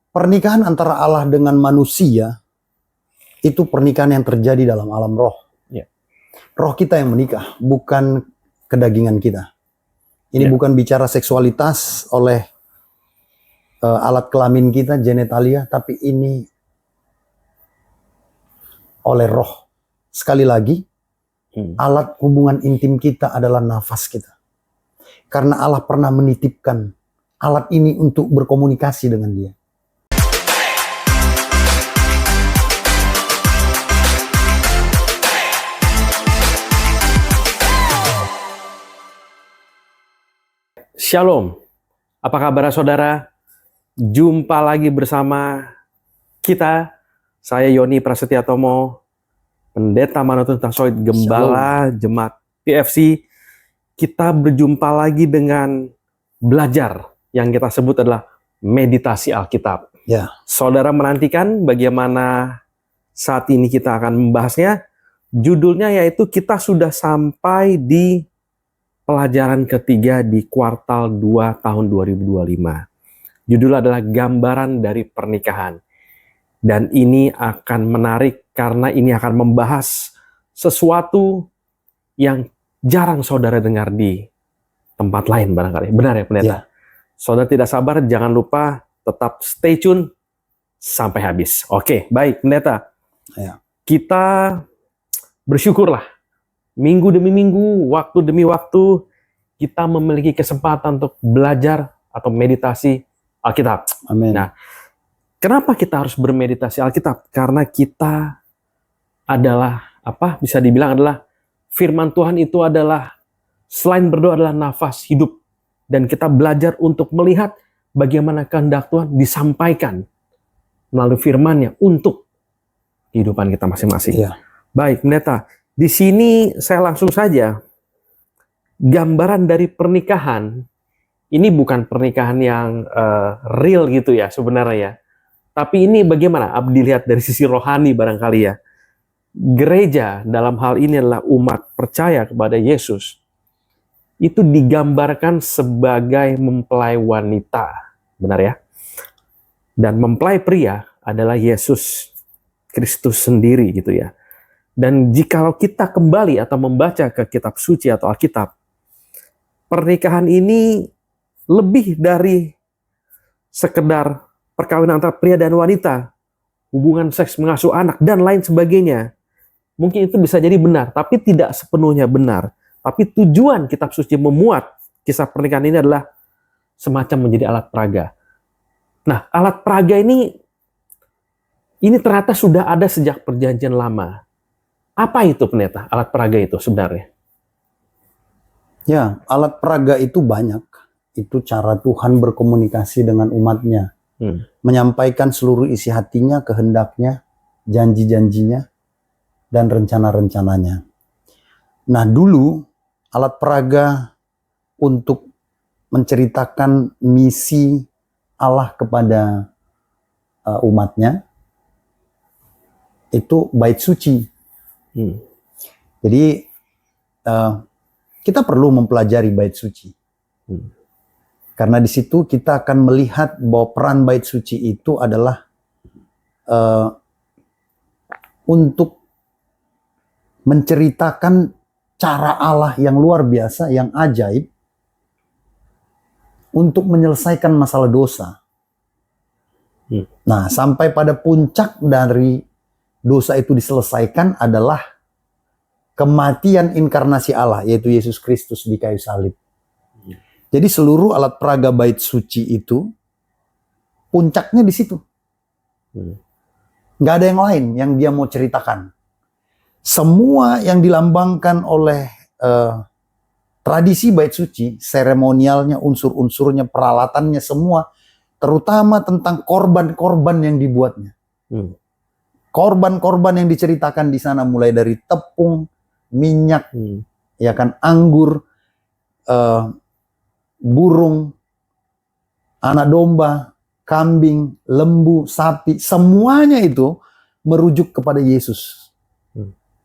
pernikahan antara Allah dengan manusia itu pernikahan yang terjadi dalam alam roh. Ya. Roh kita yang menikah, bukan kedagingan kita. Ini Ya. bukan bicara seksualitas oleh alat kelamin kita, genitalia, tapi ini oleh roh. Sekali lagi, alat hubungan intim kita adalah nafas kita. Karena Allah pernah menitipkan alat ini untuk berkomunikasi dengan dia. Shalom, apa kabar saudara? Jumpa lagi bersama kita, saya Yoni Prasetya Tomo, Pendeta Manutun Tangsoid, Gembala Jemaat PFC. Kita berjumpa lagi dengan belajar yang kita sebut adalah meditasi Alkitab. Ya. Saudara menantikan bagaimana saat ini kita akan membahasnya. Judulnya yaitu kita sudah sampai di pelajaran ketiga di kuartal 2 tahun 2025. Judul adalah gambaran dari pernikahan. Dan ini akan menarik karena ini akan membahas sesuatu yang jarang saudara dengar di tempat lain barangkali. Benar ya pendeta? Ya. Saudara tidak sabar, jangan lupa tetap stay tune sampai habis. Oke, baik pendeta. Ya. Kita bersyukurlah. Minggu demi minggu, waktu demi waktu, kita memiliki kesempatan untuk belajar atau meditasi Alkitab. Amin. Nah, kenapa kita harus bermeditasi Alkitab? Karena kita adalah, bisa dibilang adalah firman Tuhan itu adalah, selain berdoa adalah nafas hidup. Dan kita belajar untuk melihat bagaimana kehendak Tuhan disampaikan melalui firman-Nya untuk kehidupan kita masing-masing. Ya. Baik, pendeta. Di sini saya langsung saja, gambaran dari pernikahan, ini bukan pernikahan yang real gitu ya sebenarnya ya. Tapi ini bagaimana dilihat dari sisi rohani barangkali ya. Gereja dalam hal ini adalah umat percaya kepada Yesus. Itu digambarkan sebagai mempelai wanita, benar ya? Dan mempelai pria adalah Yesus Kristus sendiri gitu ya. Dan jikalau kita kembali atau membaca ke kitab suci atau Alkitab, pernikahan ini lebih dari sekedar perkawinan antara pria dan wanita, hubungan seks, mengasuh anak, dan lain sebagainya. Mungkin itu bisa jadi benar, tapi tidak sepenuhnya benar. Tapi tujuan kitab suci memuat kisah pernikahan ini adalah semacam menjadi alat peraga. Nah, alat peraga ini ternyata sudah ada sejak perjanjian lama. Apa itu pendeta, alat peraga itu sebenarnya? Ya, alat peraga itu banyak. Itu cara Tuhan berkomunikasi dengan umatnya. Menyampaikan seluruh isi hatinya, kehendaknya, janji-janjinya, dan rencana-rencananya. Nah, dulu alat peraga untuk menceritakan misi Allah kepada umatnya itu bait suci. Jadi kita perlu mempelajari bait suci. Karena di situ kita akan melihat bahwa peran bait suci itu adalah untuk menceritakan cara Allah yang luar biasa, yang ajaib untuk menyelesaikan masalah dosa. Nah, sampai pada puncak dari dosa itu diselesaikan adalah kematian inkarnasi Allah, yaitu Yesus Kristus di kayu salib. Jadi seluruh alat peraga bait suci itu puncaknya di situ. Nggak ada yang lain yang dia mau ceritakan. Semua yang dilambangkan oleh tradisi bait suci, seremonialnya, unsur-unsurnya, peralatannya semua, terutama tentang korban-korban yang dibuatnya. Korban-korban yang diceritakan di sana mulai dari tepung, minyak, ya kan, anggur, burung, anak domba, kambing, lembu, sapi, semuanya itu merujuk kepada Yesus.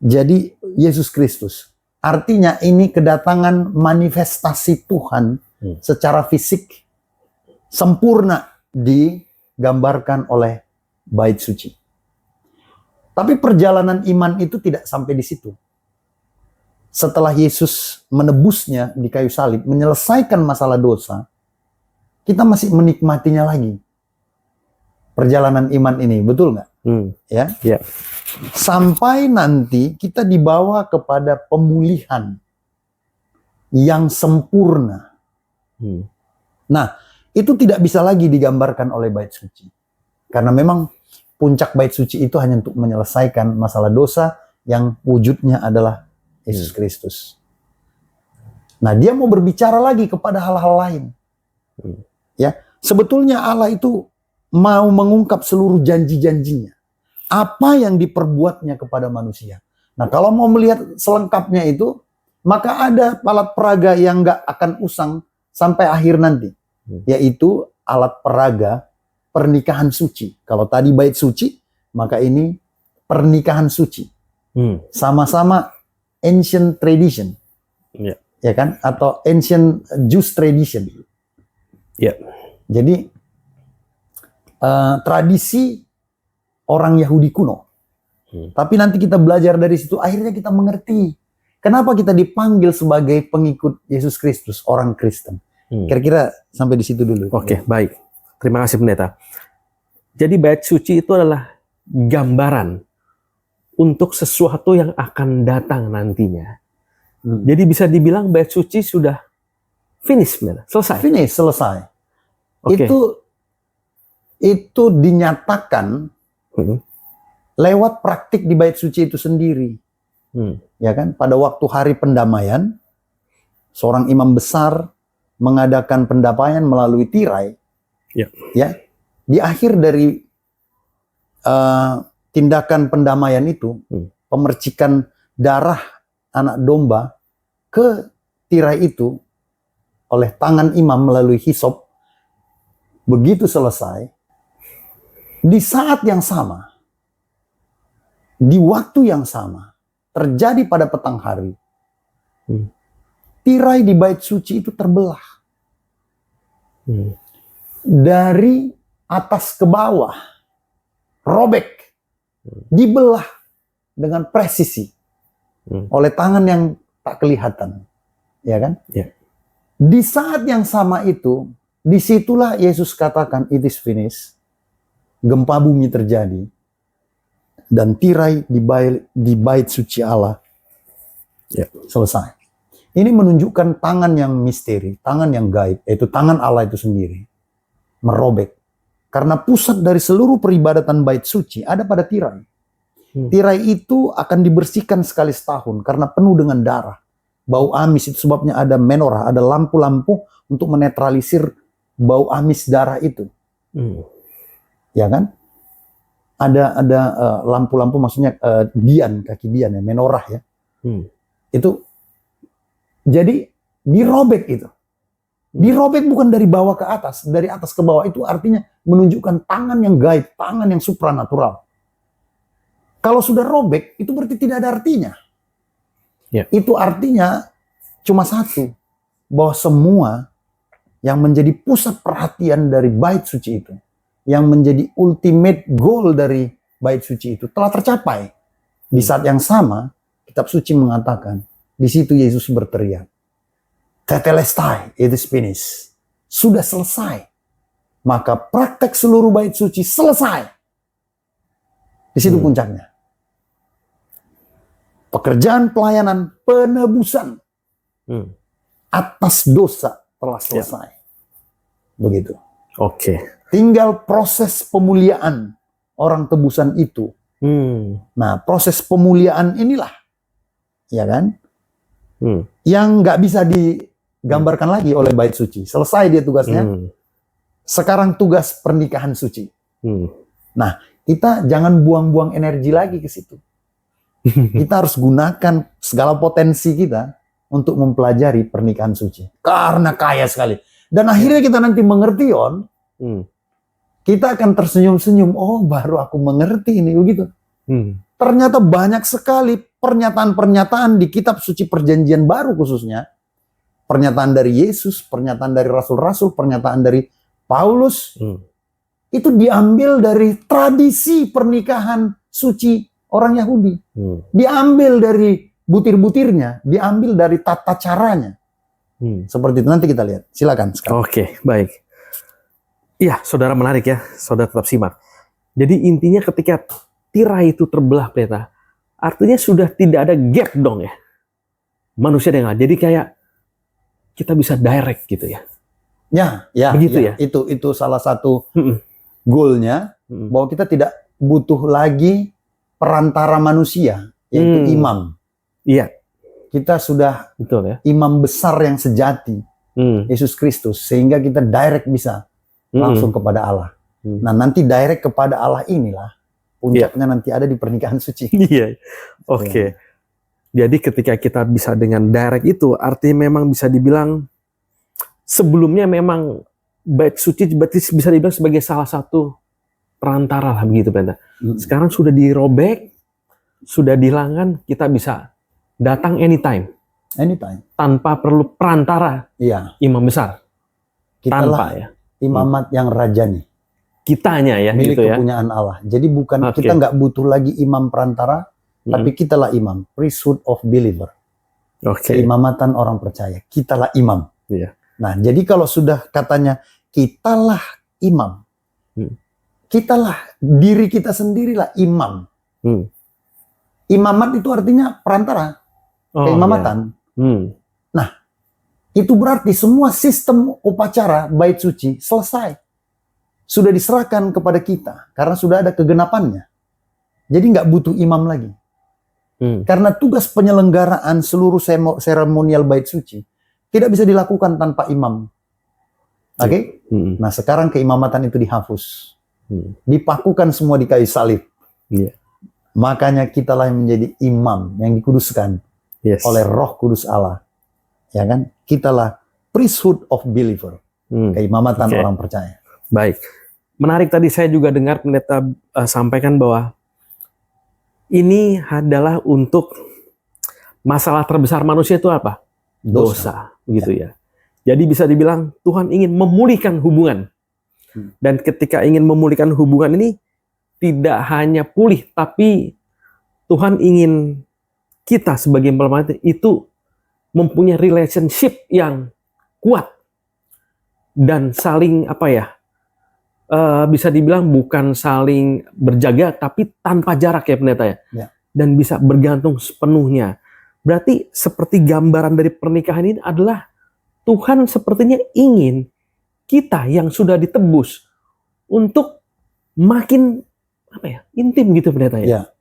Jadi Yesus Kristus. Artinya ini kedatangan manifestasi Tuhan secara fisik sempurna di digambarkan oleh bait suci. Tapi perjalanan iman itu tidak sampai di situ. Setelah Yesus menebusnya di kayu salib, menyelesaikan masalah dosa, kita masih menikmatinya lagi. Perjalanan iman ini, betul nggak? Ya. Ya. Sampai nanti kita dibawa kepada pemulihan yang sempurna. Nah, itu tidak bisa lagi digambarkan oleh bait suci. Karena memang puncak bait suci itu hanya untuk menyelesaikan masalah dosa yang wujudnya adalah Yesus Kristus. Nah, dia mau berbicara lagi kepada hal-hal lain. Ya, sebetulnya Allah itu mau mengungkap seluruh janji-janjinya. Apa yang diperbuatnya kepada manusia. Nah, kalau mau melihat selengkapnya itu, maka ada alat peraga yang nggak akan usang sampai akhir nanti. Yaitu alat peraga pernikahan suci. Kalau tadi bait suci, maka ini pernikahan suci. Sama-sama ancient tradition. Ya kan? Atau ancient Jewish tradition. Jadi tradisi orang Yahudi kuno. Tapi nanti kita belajar dari situ, akhirnya kita mengerti kenapa kita dipanggil sebagai pengikut Yesus Kristus, orang Kristen. Kira-kira sampai di situ dulu. Oke, baik. Terima kasih pendeta. Jadi bait suci itu adalah gambaran untuk sesuatu yang akan datang nantinya. Jadi bisa dibilang bait suci sudah finish, selesai. Finish, selesai. Oke. Itu dinyatakan lewat praktik di bait suci itu sendiri. Ya kan? Pada waktu hari pendamaian, seorang imam besar mengadakan pendamaian melalui tirai. Ya. Di akhir dari tindakan pendamaian itu, pemercikan darah anak domba ke tirai itu oleh tangan imam melalui hisop. Begitu selesai, di saat yang sama, di waktu yang sama, terjadi pada petang hari, tirai di bait suci itu terbelah. Dari atas ke bawah, robek, dibelah dengan presisi oleh tangan yang tak kelihatan. Ya kan? Di saat yang sama itu, disitulah Yesus katakan, it is finished. Gempa bumi terjadi. Dan tirai di bait suci Allah selesai. Ini menunjukkan tangan yang misteri, tangan yang gaib, yaitu tangan Allah itu sendiri. Merobek. Karena pusat dari seluruh peribadatan bait suci ada pada tirai. Tirai itu akan dibersihkan sekali setahun karena penuh dengan darah. Bau amis itu sebabnya ada menorah, ada lampu-lampu untuk menetralisir bau amis darah itu. Ya kan? Ada lampu-lampu, maksudnya dian, kaki dian ya, menorah ya. Itu jadi dirobek itu. Dirobek bukan dari bawah ke atas, dari atas ke bawah. Itu artinya menunjukkan tangan yang gaib, tangan yang supranatural. Kalau sudah robek, itu berarti tidak ada artinya. Itu artinya cuma satu, bahwa semua yang menjadi pusat perhatian dari bait suci itu, yang menjadi ultimate goal dari bait suci itu telah tercapai. Di saat yang sama, kitab suci mengatakan, di situ Yesus berteriak, Tetelestai, it is finished. Sudah selesai. Maka praktek seluruh bait suci selesai. Di situ puncaknya. Pekerjaan pelayanan penebusan atas dosa telah selesai. Begitu. Oke. Tinggal proses pemuliaan orang tebusan itu. Nah, proses pemuliaan inilah, ya kan, yang nggak bisa digambarkan lagi oleh bait suci. Selesai dia tugasnya. Sekarang tugas pernikahan suci. Nah, kita jangan buang-buang energi lagi ke situ. Kita harus gunakan segala potensi kita untuk mempelajari pernikahan suci. Karena kaya sekali. Dan akhirnya kita nanti mengerti, kita akan tersenyum-senyum. Oh, baru aku mengerti ini, begitu. Ternyata banyak sekali pernyataan-pernyataan di kitab suci perjanjian baru khususnya. Pernyataan dari Yesus, pernyataan dari rasul-rasul, pernyataan dari Paulus. itu diambil dari tradisi pernikahan suci orang Yahudi. Diambil dari butir-butirnya, diambil dari tata caranya. Seperti itu, nanti kita lihat. Silakan sekarang. Oke, baik. Iya, saudara, menarik ya. Saudara tetap simak. Jadi intinya ketika tirai itu terbelah, pendeta, artinya sudah tidak ada gap dong ya. Manusia dengan jadi kayak kita bisa direct gitu ya. Ya, begitu ya. Itu salah satu goalnya, bahwa kita tidak butuh lagi perantara manusia, yaitu imam. Iya. Kita sudah betul ya. Imam besar yang sejati, Yesus Kristus, sehingga kita direct bisa langsung kepada Allah. Nah, nanti direct kepada Allah inilah puncaknya nanti ada di pernikahan suci. Iya. Oke. Jadi ketika kita bisa dengan direct itu, artinya memang bisa dibilang sebelumnya memang bait suci berarti bisa dibilang sebagai salah satu perantara lah begitu, pendeta. Sekarang sudah dirobek, sudah dihilangkan, kita bisa datang anytime. Tanpa perlu perantara. Iya. Imam besar. Tanpa ya. Imamat yang rajani. Kitanya ya. Milik gitu kepunyaan Allah. Jadi bukan kita nggak butuh lagi imam perantara, tapi kitalah imam. Priesthood of believer. Keimamatan orang percaya. Kitalah imam. Iya. Nah, jadi kalau sudah katanya kitalah imam. Kitalah, diri kita sendirilah imam. Imamat itu artinya perantara. Keimamatan. Nah, itu berarti semua sistem upacara bait suci selesai. Sudah diserahkan kepada kita. Karena sudah ada kegenapannya. Jadi nggak butuh imam lagi. Karena tugas penyelenggaraan seluruh seremonial bait suci tidak bisa dilakukan tanpa imam. Oke? Nah, sekarang keimamatan itu dihapus. Dipakukan semua di kayu salib. Makanya kitalah yang menjadi imam yang dikuduskan oleh Roh Kudus Allah. Ya kan? Kitalah priesthood of believer. Keimamatan orang percaya. Baik. Menarik, tadi saya juga dengar pendeta sampaikan bahwa ini adalah untuk masalah terbesar manusia itu apa? Dosa. Begitu ya. Jadi bisa dibilang Tuhan ingin memulihkan hubungan. Dan ketika ingin memulihkan hubungan ini tidak hanya pulih, tapi Tuhan ingin kita sebagai pelayan itu mempunyai relationship yang kuat dan saling bisa dibilang bukan saling berjaga tapi tanpa jarak ya pendeta ya. Dan bisa bergantung sepenuhnya. Berarti seperti gambaran dari pernikahan ini adalah Tuhan sepertinya ingin kita yang sudah ditebus untuk makin intim gitu pendeta ya.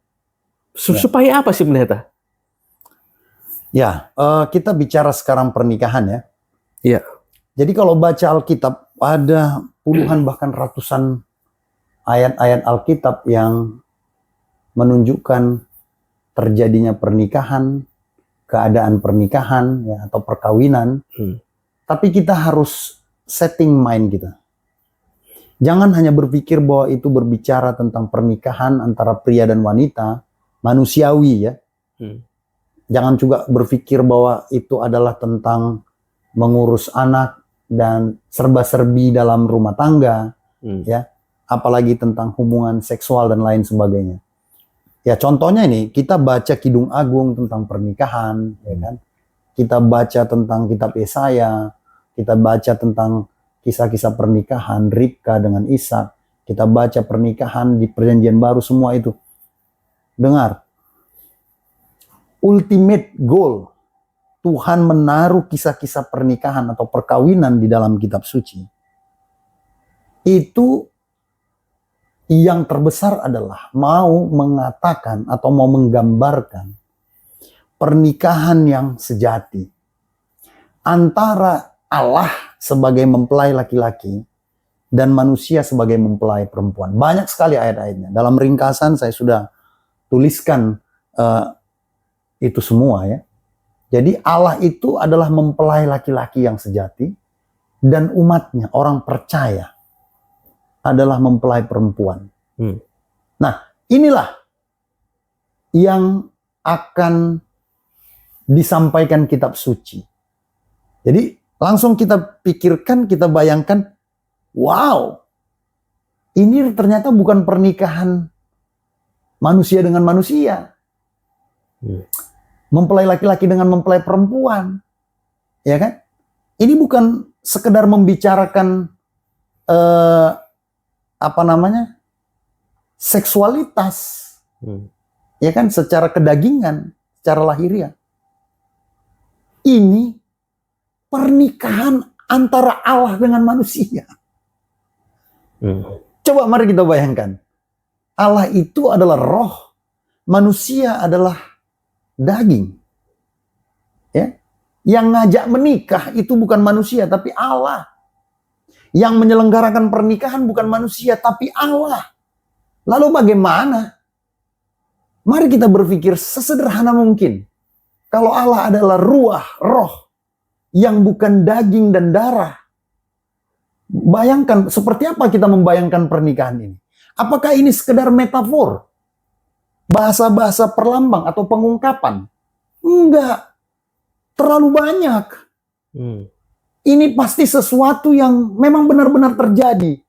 Supaya apa sih pendeta? Kita bicara sekarang pernikahan ya. Iya. Jadi kalau baca Alkitab ada puluhan bahkan ratusan ayat-ayat Alkitab yang menunjukkan terjadinya pernikahan, keadaan pernikahan ya, atau perkawinan. Tapi kita harus setting mind kita. Jangan hanya berpikir bahwa itu berbicara tentang pernikahan antara pria dan wanita, manusiawi ya. Jangan juga berpikir bahwa itu adalah tentang mengurus anak dan serba-serbi dalam rumah tangga, ya. Apalagi tentang hubungan seksual dan lain sebagainya. Ya contohnya ini, kita baca Kidung Agung tentang pernikahan, ya kan. Kita baca tentang kitab Yesaya, kita baca tentang kisah-kisah pernikahan Ribka dengan Ishak, kita baca pernikahan di Perjanjian Baru, semua itu. Dengar, ultimate goal Tuhan menaruh kisah-kisah pernikahan atau perkawinan di dalam kitab suci. Itu yang terbesar adalah mau mengatakan atau mau menggambarkan pernikahan yang sejati antara Allah sebagai mempelai laki-laki dan manusia sebagai mempelai perempuan. Banyak sekali ayat-ayatnya. Dalam ringkasan saya sudah tuliskan itu semua ya. Jadi Allah itu adalah mempelai laki-laki yang sejati dan umatnya, orang percaya adalah mempelai perempuan. Nah, inilah yang akan disampaikan kitab suci. Jadi langsung kita pikirkan, kita bayangkan, wow, ini ternyata bukan pernikahan manusia dengan manusia. Mempelai laki-laki dengan mempelai perempuan. Ya kan? Ini bukan sekedar membicarakan seksualitas. Ya kan, secara kedagingan, secara lahiriah. Ini pernikahan antara Allah dengan manusia. Coba mari kita bayangkan. Allah itu adalah roh, manusia adalah daging. Ya. Yang ngajak menikah itu bukan manusia tapi Allah. Yang menyelenggarakan pernikahan bukan manusia tapi Allah. Lalu bagaimana? Mari kita berpikir sesederhana mungkin. Kalau Allah adalah ruah, roh, yang bukan daging dan darah. Bayangkan, seperti apa kita membayangkan pernikahan ini? Apakah ini sekedar metafor? Bahasa-bahasa perlambang atau pengungkapan? Enggak. Terlalu banyak. Ini pasti sesuatu yang memang benar-benar terjadi.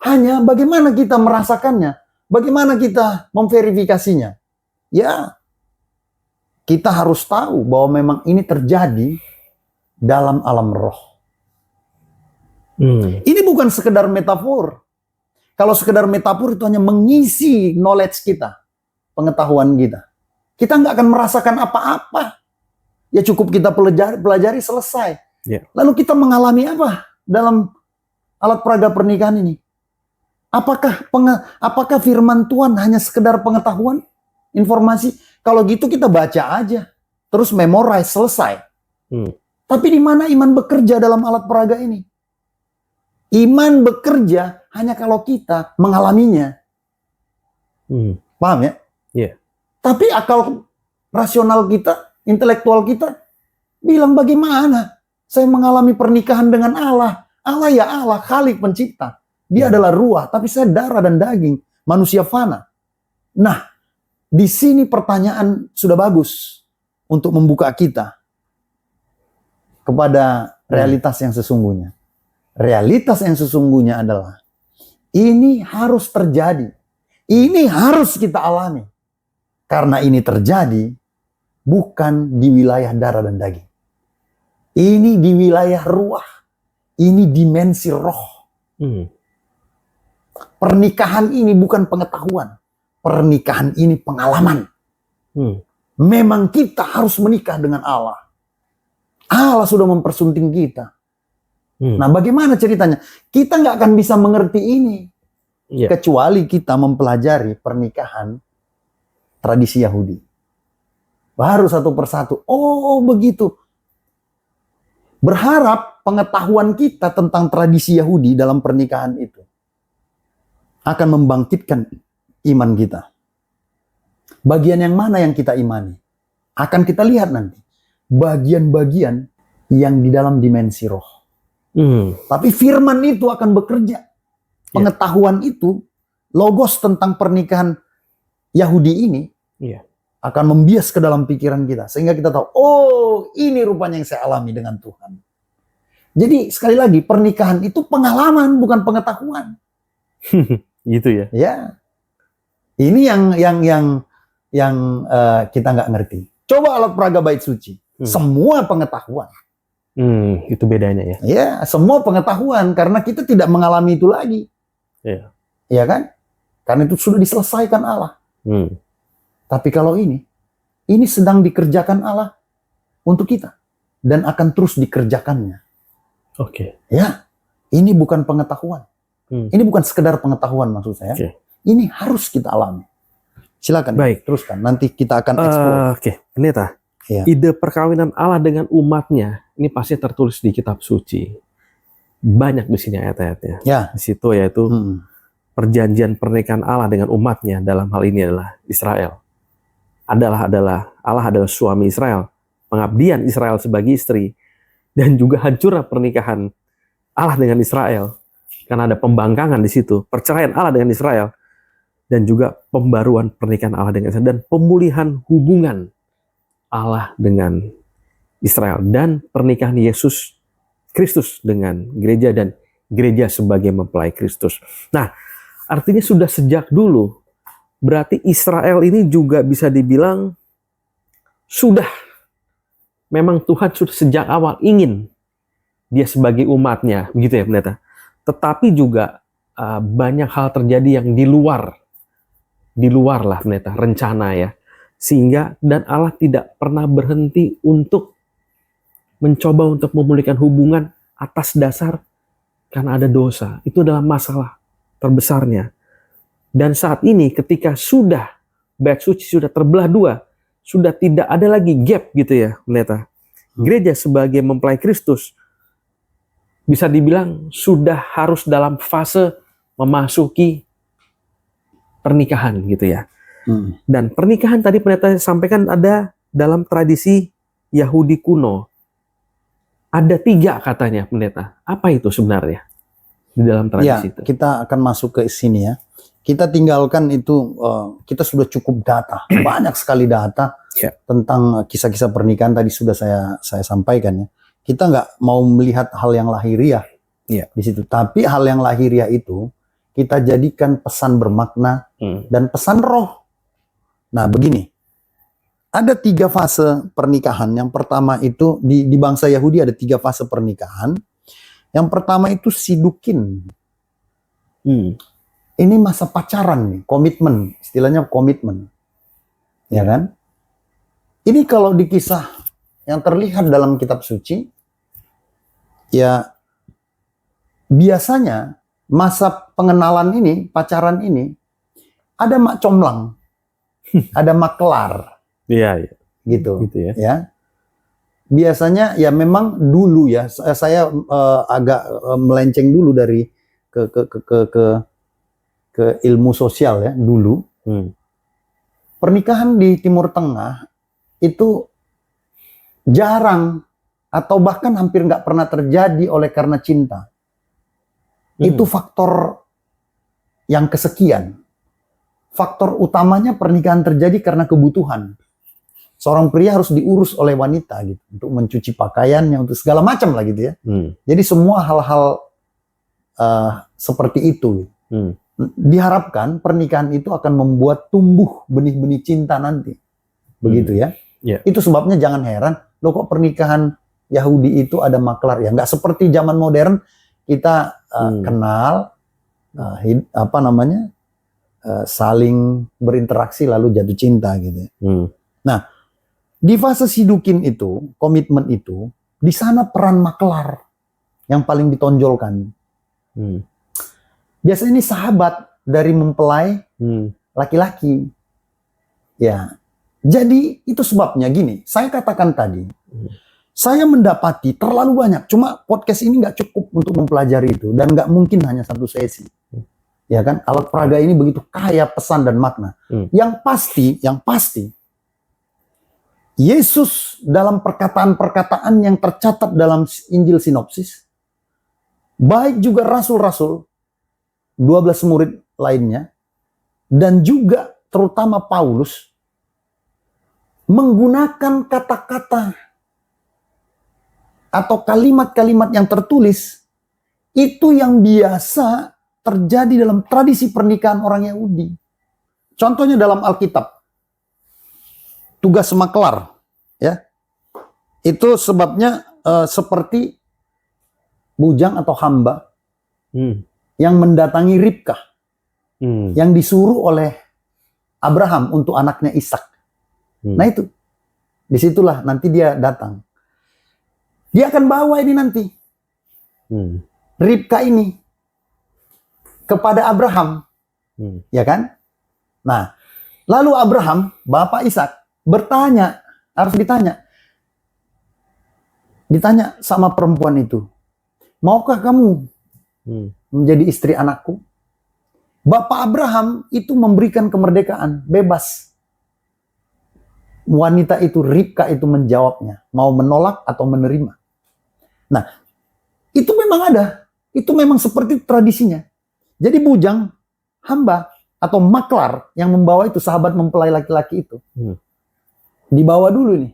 Hanya bagaimana kita merasakannya? Bagaimana kita memverifikasinya? Ya, kita harus tahu bahwa memang ini terjadi dalam alam roh. Ini bukan sekedar metafor. Kalau sekedar metafor itu hanya mengisi knowledge kita, pengetahuan kita. Kita nggak akan merasakan apa-apa. Ya cukup kita pelajari selesai. Yeah. Lalu kita mengalami apa dalam alat peraga pernikahan ini? Apakah firman Tuhan hanya sekedar pengetahuan? Informasi, kalau gitu kita baca aja, terus memorize, selesai. Tapi di mana iman bekerja dalam alat peraga ini? Iman bekerja hanya kalau kita mengalaminya. Paham ya? Yeah. Tapi akal rasional kita, intelektual kita, bilang bagaimana? Saya mengalami pernikahan dengan Allah. Allah ya Allah, Khalik pencipta. Dia adalah ruah, tapi saya darah dan daging, manusia fana. Nah, di sini pertanyaan sudah bagus untuk membuka kita kepada realitas yang sesungguhnya. Realitas yang sesungguhnya adalah ini harus terjadi. Ini harus kita alami. Karena ini terjadi bukan di wilayah darah dan daging. Ini di wilayah ruah. Ini dimensi roh. Pernikahan ini bukan pengetahuan. Pernikahan ini pengalaman. Memang kita harus menikah dengan Allah. Allah sudah mempersunting kita. Nah, bagaimana ceritanya? Kita nggak akan bisa mengerti ini kecuali kita mempelajari pernikahan tradisi Yahudi. Baru satu persatu. Oh, begitu. Berharap pengetahuan kita tentang tradisi Yahudi dalam pernikahan itu akan membangkitkan iman kita. Bagian yang mana yang kita imani? Akan kita lihat nanti. Bagian-bagian yang di dalam dimensi roh. Tapi firman itu akan bekerja. Pengetahuan itu, logos tentang pernikahan Yahudi ini, akan membias ke dalam pikiran kita. Sehingga kita tahu, oh ini rupanya yang saya alami dengan Tuhan. Jadi sekali lagi, pernikahan itu pengalaman, bukan pengetahuan. Gitu ya? Ya. Ini yang kita nggak ngerti. Coba alat peraga bait suci. Semua pengetahuan. Itu bedanya ya? Ya, semua pengetahuan karena kita tidak mengalami itu lagi. Iya. Ya kan? Karena itu sudah diselesaikan Allah. Tapi kalau ini sedang dikerjakan Allah untuk kita dan akan terus dikerjakannya. Oke. Ya, ini bukan pengetahuan. Ini bukan sekedar pengetahuan maksud saya. Ini harus kita alami. Silakan. Baik. Teruskan. Nanti kita akan explore. Oke, pendeta. Ya. Ide perkawinan Allah dengan umatnya ini pasti tertulis di kitab suci. Banyak di sini ayat-ayatnya. Ya. Di situ yaitu perjanjian pernikahan Allah dengan umatnya dalam hal ini adalah Israel. Allah adalah suami Israel, pengabdian Israel sebagai istri, dan juga hancurnya pernikahan Allah dengan Israel karena ada pembangkangan di situ, perceraian Allah dengan Israel, dan juga pembaruan pernikahan Allah dengan Israel dan pemulihan hubungan Allah dengan Israel dan pernikahan Yesus Kristus dengan gereja dan gereja sebagai mempelai Kristus. Nah, Artinya sudah sejak dulu. Berarti Israel ini juga bisa dibilang sudah, memang Tuhan sudah sejak awal ingin dia sebagai umatnya, begitu ya pendeta. Tetapi juga banyak hal terjadi yang di luar lah pendeta, rencana ya. Sehingga dan Allah tidak pernah berhenti untuk mencoba untuk memulihkan hubungan atas dasar karena ada dosa. Itu adalah masalah terbesarnya. Dan saat ini ketika sudah bait suci sudah terbelah dua, sudah tidak ada lagi gap gitu ya pendeta. Gereja sebagai mempelai Kristus bisa dibilang sudah harus dalam fase memasuki pernikahan gitu ya. Dan pernikahan tadi pendeta sampaikan ada dalam tradisi Yahudi kuno. Ada 3 katanya pendeta. Apa itu sebenarnya di dalam tradisi itu? Kita akan masuk ke sini ya. Kita tinggalkan itu, kita sudah cukup data, banyak sekali data tentang kisah-kisah pernikahan tadi sudah saya sampaikan ya. Kita nggak mau melihat hal yang lahiriah di situ, tapi hal yang lahiriah itu kita jadikan pesan bermakna dan pesan roh. Nah begini, ada 3 fase pernikahan. Yang pertama itu di bangsa Yahudi ada 3 fase pernikahan. Yang pertama itu sidukin. Ini masa pacaran nih, komitmen, istilahnya komitmen, ya kan? Ini kalau di kisah yang terlihat dalam kitab suci, ya biasanya masa pengenalan ini, pacaran ini, ada mak comlang, ada maklar, gitu ya. Biasanya ya memang dulu ya, saya agak melenceng dulu dari ke ilmu sosial ya dulu. Pernikahan di Timur Tengah itu jarang atau bahkan hampir nggak pernah terjadi oleh karena cinta. Itu faktor yang kesekian. Faktor utamanya pernikahan terjadi karena kebutuhan. Seorang pria harus diurus oleh wanita gitu, untuk mencuci pakaiannya, untuk segala macam lah gitu ya. Jadi semua hal-hal seperti itu. Diharapkan pernikahan itu akan membuat tumbuh benih-benih cinta nanti. Begitu ya. Itu sebabnya jangan heran, loh kok pernikahan Yahudi itu ada maklar ya. Nggak seperti zaman modern, kita kenal, saling berinteraksi lalu jatuh cinta gitu ya. Nah, di fase sidukin itu, komitmen itu, di sana peran maklar yang paling ditonjolkan. Biasanya ini sahabat dari mempelai laki-laki. Ya, jadi itu sebabnya gini. Saya katakan tadi, saya mendapati terlalu banyak. Cuma podcast ini nggak cukup untuk mempelajari itu dan nggak mungkin hanya 1 sesi. Ya kan? Alat peraga ini begitu kaya pesan dan makna. Yang pasti, Yesus dalam perkataan-perkataan yang tercatat dalam Injil sinopsis, baik juga rasul-rasul, 12 murid lainnya, dan juga terutama Paulus, menggunakan kata-kata atau kalimat-kalimat yang tertulis, itu yang biasa terjadi dalam tradisi pernikahan orang Yahudi. Contohnya dalam Alkitab, tugas maklar, ya, itu sebabnya seperti bujang atau hamba yang mendatangi Ribkah, yang disuruh oleh Abraham untuk anaknya Ishak. Nah itu, disitulah nanti dia datang. Dia akan bawa ini nanti, Ribkah ini, kepada Abraham, ya kan? Nah, lalu Abraham, bapak Ishak, harus ditanya sama perempuan itu, maukah kamu menjadi istri anakku? Bapak Abraham itu memberikan kemerdekaan, bebas. Wanita itu, Ribkah itu menjawabnya, mau menolak atau menerima. Nah, itu memang ada. Itu memang seperti tradisinya. Jadi bujang, hamba, atau maklar yang membawa itu, sahabat mempelai laki-laki itu, dibawa dulu nih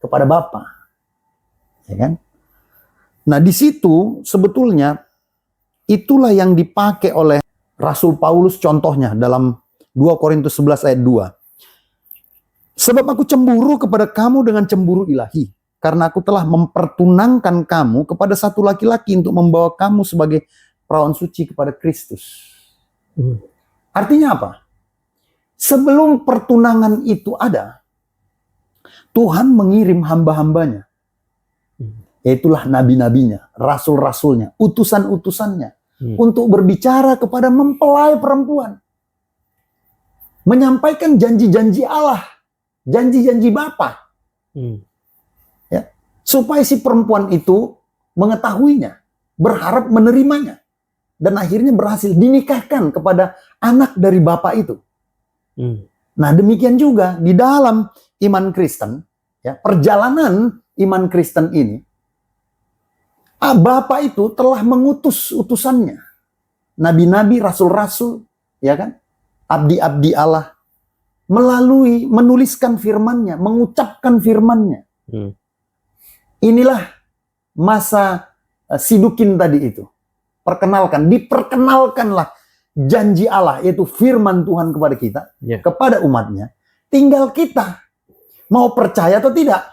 kepada bapak. Ya kan? Nah, di situ sebetulnya itulah yang dipakai oleh Rasul Paulus contohnya dalam 2 Korintus 11 ayat 2. Sebab aku cemburu kepada kamu dengan cemburu ilahi, karena aku telah mempertunangkan kamu kepada satu laki-laki untuk membawa kamu sebagai perawan suci kepada Kristus. Artinya apa? Sebelum pertunangan itu ada, Tuhan mengirim hamba-hambanya. Yaitulah nabi-nabinya, rasul-rasulnya, utusan-utusannya. Untuk berbicara kepada mempelai perempuan. Menyampaikan janji-janji Allah. Janji-janji Bapa. Ya, supaya si perempuan itu mengetahuinya. Berharap menerimanya. Dan akhirnya berhasil dinikahkan kepada anak dari Bapa itu. Nah demikian juga di dalam iman Kristen. Ya, perjalanan iman Kristen ini. Bapa itu telah mengutus utusannya. Nabi-nabi, rasul-rasul, ya kan? Abdi-abdi Allah. Melalui menuliskan firman-Nya, mengucapkan firman-Nya. Inilah masa Sidukin tadi itu. Diperkenalkanlah janji Allah, yaitu firman Tuhan kepada kita, kepada umatnya. Tinggal kita mau percaya atau tidak.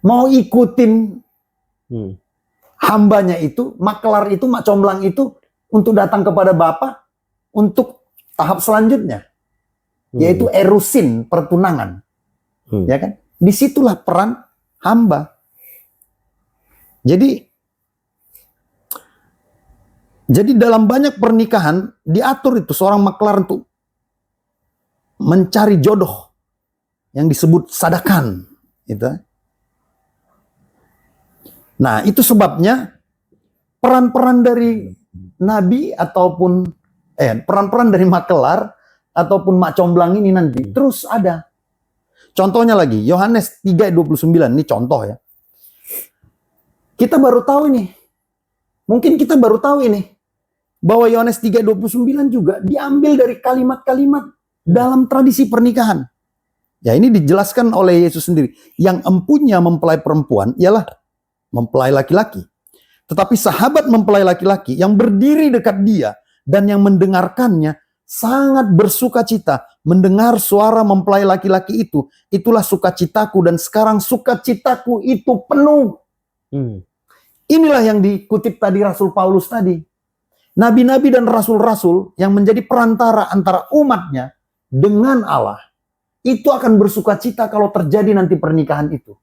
Mau ikutin hambanya itu, maklar itu, mak comblang itu untuk datang kepada Bapa untuk tahap selanjutnya, yaitu erusin, pertunangan. Ya kan? Disitulah peran hamba. Jadi dalam banyak pernikahan diatur itu seorang maklar untuk mencari jodoh yang disebut sadakan, gitu. Nah, itu sebabnya peran-peran dari nabi ataupun peran-peran dari maklar ataupun mak comblang ini nanti terus ada. Contohnya lagi, Yohanes 3:29, ini contoh ya. Kita baru tahu ini. Mungkin kita baru tahu ini. Bahwa Yohanes 3:29 juga diambil dari kalimat-kalimat dalam tradisi pernikahan. Ya, ini dijelaskan oleh Yesus sendiri. Yang empunya mempelai perempuan ialah mempelai laki-laki. Tetapi sahabat mempelai laki-laki yang berdiri dekat dia dan yang mendengarkannya sangat bersukacita mendengar suara mempelai laki-laki itu. Itulah sukacitaku dan sekarang sukacitaku itu penuh. Inilah yang dikutip tadi Rasul Paulus tadi. Nabi-nabi dan rasul-rasul yang menjadi perantara antara umatnya dengan Allah. Itu akan bersukacita kalau terjadi nanti pernikahan itu.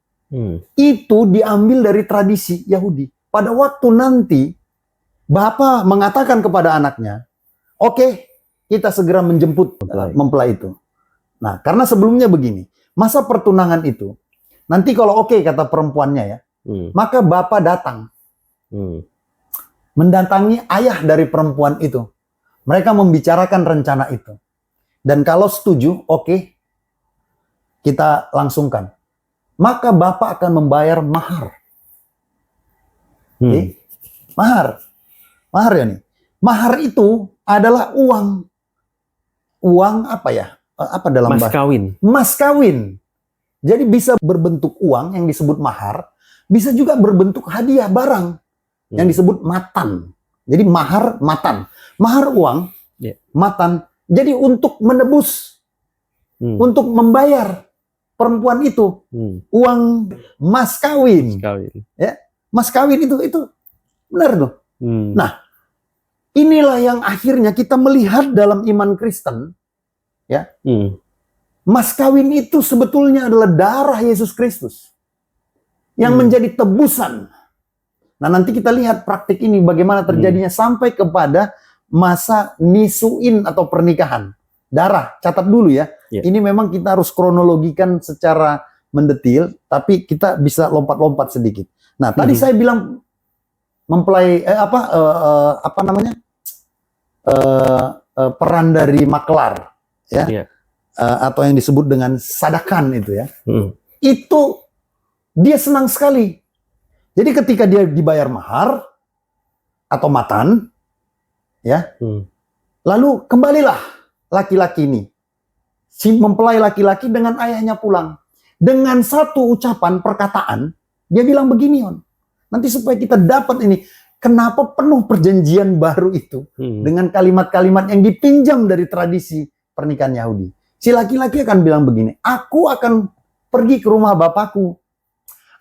Itu diambil dari tradisi Yahudi. Pada waktu nanti Bapa mengatakan kepada anaknya, oke, kita segera menjemput mempelai itu. Nah, karena sebelumnya begini, masa pertunangan itu, nanti kalau oke kata perempuannya ya, maka Bapa datang. Mendatangi ayah dari perempuan itu. Mereka membicarakan rencana itu. Dan kalau setuju, oke, kita langsungkan. Maka Bapak akan membayar mahar. Mahar. Mahar ya nih. Mahar itu adalah uang. Uang apa ya? Apa dalam Mas kawin. Mas kawin. Jadi bisa berbentuk uang yang disebut mahar. Bisa juga berbentuk hadiah barang yang disebut matan. Jadi mahar, matan. Mahar uang, matan. Jadi untuk menebus. Untuk membayar perempuan itu uang mas kawin. Ya, mas kawin itu benar tuh. Nah, inilah yang akhirnya kita melihat dalam iman Kristen, ya. Mas kawin itu sebetulnya adalah darah Yesus Kristus yang menjadi tebusan. Nah, nanti kita lihat praktik ini bagaimana terjadinya sampai kepada masa nisuin atau pernikahan. Darah, catat dulu ya. Ini memang kita harus kronologikan secara mendetil, tapi kita bisa lompat-lompat sedikit. Nah, tadi saya bilang mempelai peran dari maklar, ya, atau yang disebut dengan sadakan itu ya. Itu dia senang sekali. Jadi ketika dia dibayar mahar atau matan, ya, lalu kembalilah laki-laki ini. Si mempelai laki-laki dengan ayahnya pulang. Dengan satu ucapan perkataan, dia bilang begini, nanti supaya kita dapat ini, Kenapa penuh perjanjian baru itu dengan kalimat-kalimat yang dipinjam dari tradisi pernikahan Yahudi? Si laki-laki akan bilang begini, aku akan pergi ke rumah bapakku.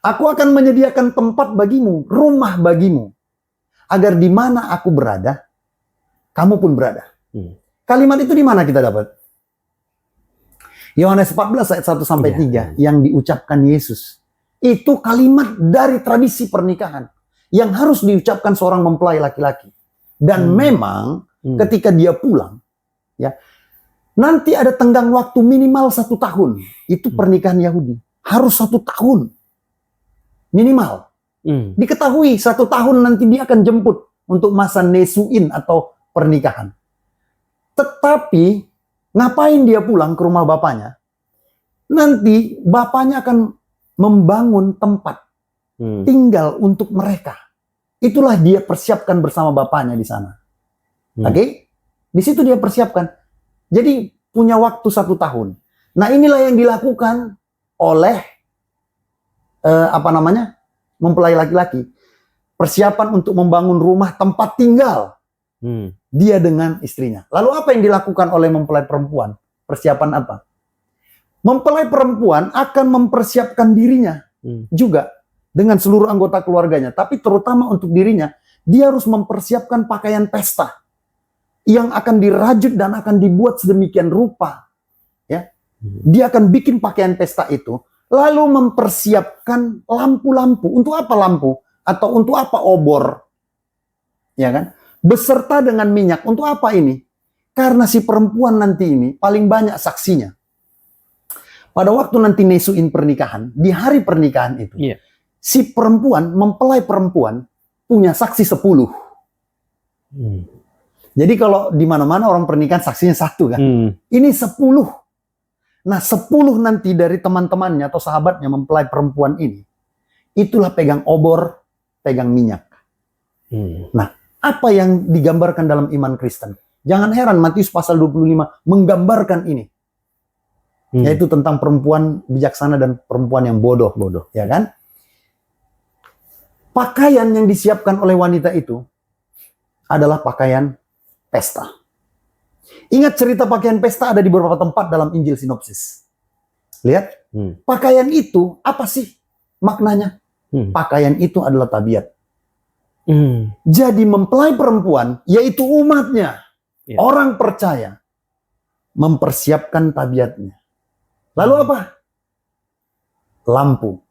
Aku akan menyediakan tempat bagimu, rumah bagimu. Agar di mana aku berada, kamu pun berada. Kalimat itu di mana kita dapat? Yohanes 14 ayat 1 sampai 3 yang diucapkan Yesus. Itu kalimat dari tradisi pernikahan yang harus diucapkan seorang mempelai laki-laki. Dan memang ketika dia pulang, ya, nanti ada tenggang waktu minimal 1 tahun. Itu pernikahan Yahudi. Harus 1 tahun. Minimal. Diketahui 1 tahun nanti dia akan jemput untuk masa nesuin atau pernikahan. Tetapi ngapain dia pulang ke rumah bapaknya? Nanti bapaknya akan membangun tempat tinggal untuk mereka. Itulah dia persiapkan bersama bapaknya di sana. Oke? Di situ dia persiapkan. Jadi punya waktu 1 tahun. Nah, inilah yang dilakukan oleh mempelai laki-laki. Persiapan untuk membangun rumah tempat tinggal. Dia dengan istrinya. Lalu apa yang dilakukan oleh mempelai perempuan? Persiapan apa? Mempelai perempuan akan mempersiapkan dirinya juga dengan seluruh anggota keluarganya. Tapi terutama untuk dirinya, dia harus mempersiapkan pakaian pesta yang akan dirajut dan akan dibuat sedemikian rupa. Ya, dia akan bikin pakaian pesta itu, lalu mempersiapkan lampu-lampu. Untuk apa lampu? Atau untuk apa obor? Ya kan? Beserta dengan minyak. Untuk apa ini? Karena si perempuan nanti ini paling banyak saksinya. Pada waktu nanti nesuin pernikahan, di hari pernikahan itu, si perempuan, mempelai perempuan, punya saksi 10. Jadi kalau di mana-mana orang pernikahan saksinya 1 kan. Ini 10. Nah, 10 nanti dari teman-temannya atau sahabatnya mempelai perempuan ini, itulah pegang obor, pegang minyak. Nah, apa yang digambarkan dalam iman Kristen? Jangan heran Matius pasal 25 menggambarkan ini. Yaitu tentang perempuan bijaksana dan perempuan yang bodoh. Ya kan? Pakaian yang disiapkan oleh wanita itu adalah pakaian pesta. Ingat cerita pakaian pesta ada di beberapa tempat dalam Injil sinopsis. Lihat. Pakaian itu apa sih maknanya? Pakaian itu adalah tabiat. Jadi mempelai perempuan, yaitu umatnya, orang percaya, mempersiapkan tabiatnya. Lalu apa? Lampu.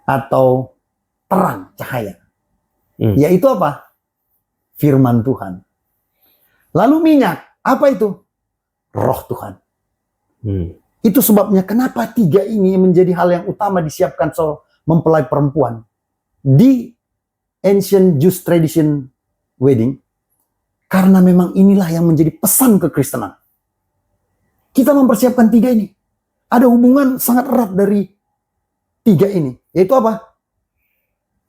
Atau terang, cahaya. Yaitu apa? Firman Tuhan. Lalu minyak, apa itu? Roh Tuhan. Itu sebabnya kenapa 3 ini menjadi hal yang utama disiapkan soal mempelai perempuan. Di ancient Jewish tradition wedding, karena memang inilah yang menjadi pesan kekristenan. Kita mempersiapkan 3 ini. Ada hubungan sangat erat dari 3 ini. Yaitu apa?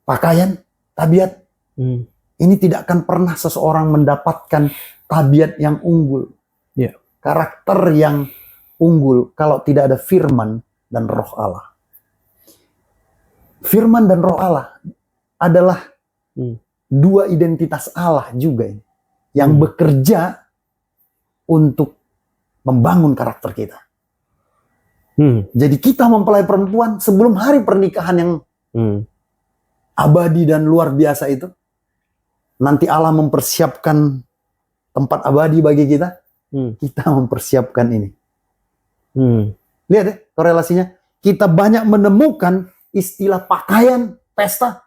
Pakaian, tabiat. Ini tidak akan pernah seseorang mendapatkan tabiat yang unggul. Karakter yang unggul kalau tidak ada firman dan roh Allah. Firman dan roh Allah adalah 2 identitas Allah juga ini, yang bekerja untuk membangun karakter kita. Jadi kita mempelai perempuan sebelum hari pernikahan yang abadi dan luar biasa itu, nanti Allah mempersiapkan tempat abadi bagi kita, kita mempersiapkan ini. Lihat ya korelasinya. Kita banyak menemukan istilah pakaian pesta.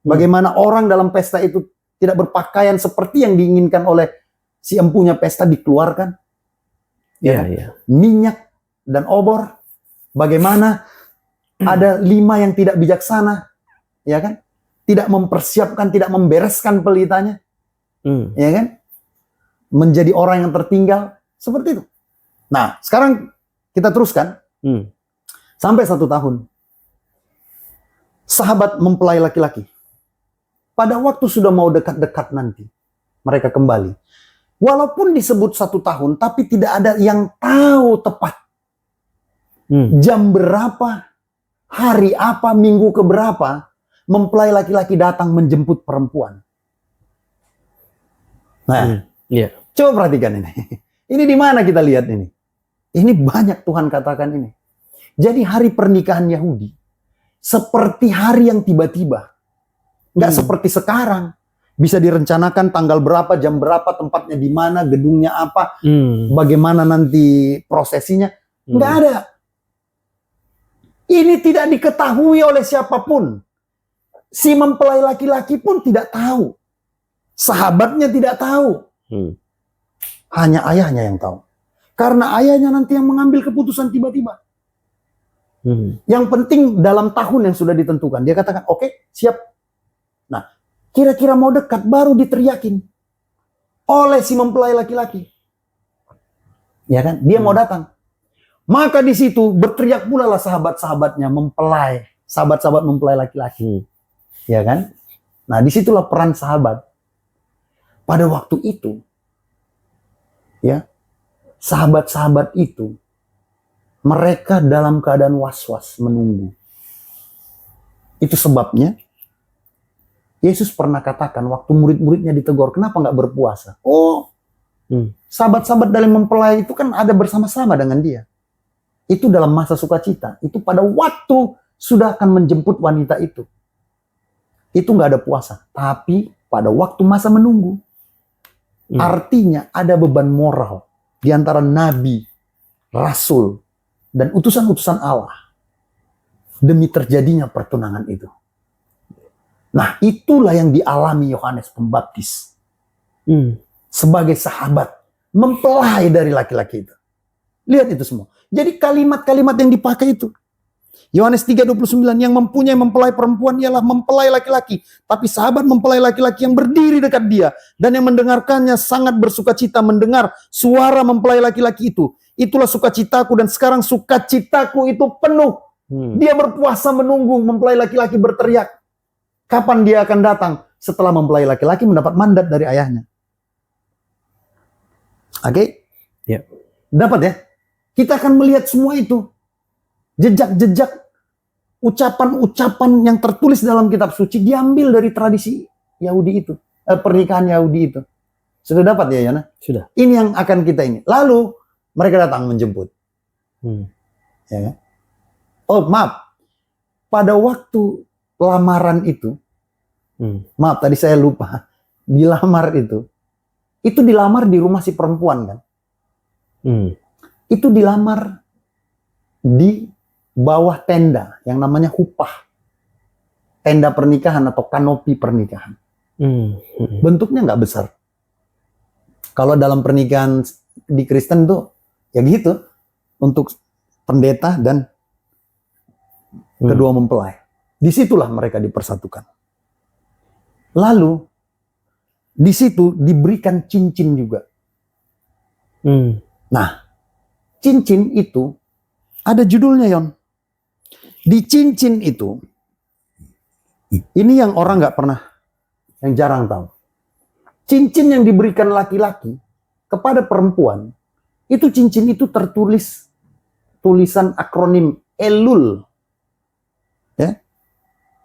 Bagaimana orang dalam pesta itu tidak berpakaian seperti yang diinginkan oleh si empunya pesta dikeluarkan. Minyak dan obor. Bagaimana ada 5 yang tidak bijaksana, ya kan? Tidak mempersiapkan, tidak membereskan pelitanya, ya kan? Menjadi orang yang tertinggal seperti itu. Nah, sekarang kita teruskan sampai 1 tahun. Sahabat mempelai laki-laki, pada waktu sudah mau dekat-dekat nanti, mereka kembali. Walaupun disebut 1 tahun, tapi tidak ada yang tahu tepat. Jam berapa, hari apa, minggu keberapa, mempelai laki-laki datang menjemput perempuan. Nah, Iya. coba perhatikan ini. Ini di mana kita lihat ini? Ini banyak Tuhan katakan ini. Jadi hari pernikahan Yahudi seperti hari yang tiba-tiba. Nggak seperti sekarang. Bisa direncanakan tanggal berapa, jam berapa, tempatnya di mana, gedungnya apa, bagaimana nanti prosesinya. Nggak ada. Ini tidak diketahui oleh siapapun. Si mempelai laki-laki pun tidak tahu. Sahabatnya tidak tahu. Hanya ayahnya yang tahu. Karena ayahnya nanti yang mengambil keputusan tiba-tiba. Yang penting dalam tahun yang sudah ditentukan. Dia katakan, oke, siap. Nah, kira-kira mau dekat, baru diteriakin oleh si mempelai laki-laki. Ya kan? Dia mau datang. Maka di situ berteriak pula lah sahabat-sahabatnya mempelai. Sahabat-sahabat mempelai laki-laki. Ya kan? Nah, disitulah peran sahabat. Pada waktu itu, ya, sahabat-sahabat itu, mereka dalam keadaan was-was menunggu. Itu sebabnya, Yesus pernah katakan waktu murid-muridnya ditegur, kenapa nggak berpuasa? Oh, sahabat-sahabat dalam mempelai itu kan ada bersama-sama dengan dia. Itu dalam masa sukacita. Itu pada waktu sudah akan menjemput wanita itu. Itu nggak ada puasa. Tapi pada waktu masa menunggu, artinya ada beban moral di antara nabi, rasul, dan utusan-utusan Allah demi terjadinya pertunangan itu. Nah, itulah yang dialami Yohanes Pembaptis sebagai sahabat mempelai dari laki-laki itu. Lihat itu semua. Jadi kalimat-kalimat yang dipakai itu. Yohanes 3:29, yang mempunyai mempelai perempuan ialah mempelai laki-laki. Tapi sahabat mempelai laki-laki yang berdiri dekat dia dan yang mendengarkannya sangat bersukacita mendengar suara mempelai laki-laki itu. Itulah sukacitaku dan sekarang sukacitaku itu penuh. Dia berpuasa menunggu mempelai laki-laki berteriak. Kapan dia akan datang? Setelah mempelai laki-laki mendapat mandat dari ayahnya. Oke? Ya. Dapat ya? Kita akan melihat semua itu. Jejak-jejak ucapan-ucapan yang tertulis dalam kitab suci diambil dari tradisi Yahudi itu. Pernikahan Yahudi itu. Sudah dapat ya, Yana? Sudah. Ini yang akan kita ini. Lalu mereka datang menjemput. Ya kan? Oh, maaf. Pada waktu lamaran itu, maaf tadi saya lupa. Dilamar itu dilamar di rumah si perempuan kan? Itu dilamar di bawah tenda yang namanya hupah. Tenda pernikahan atau kanopi pernikahan. Bentuknya nggak besar. Kalau dalam pernikahan di Kristen tuh ya gitu. Untuk pendeta dan kedua mempelai. Disitulah mereka dipersatukan. Lalu di situ diberikan cincin juga. Nah, cincin itu ada judulnya, Yon. Di cincin itu, ini yang orang nggak pernah, yang jarang tahu. Cincin yang diberikan laki-laki kepada perempuan, itu cincin itu tertulis tulisan akronim Elul. Ya?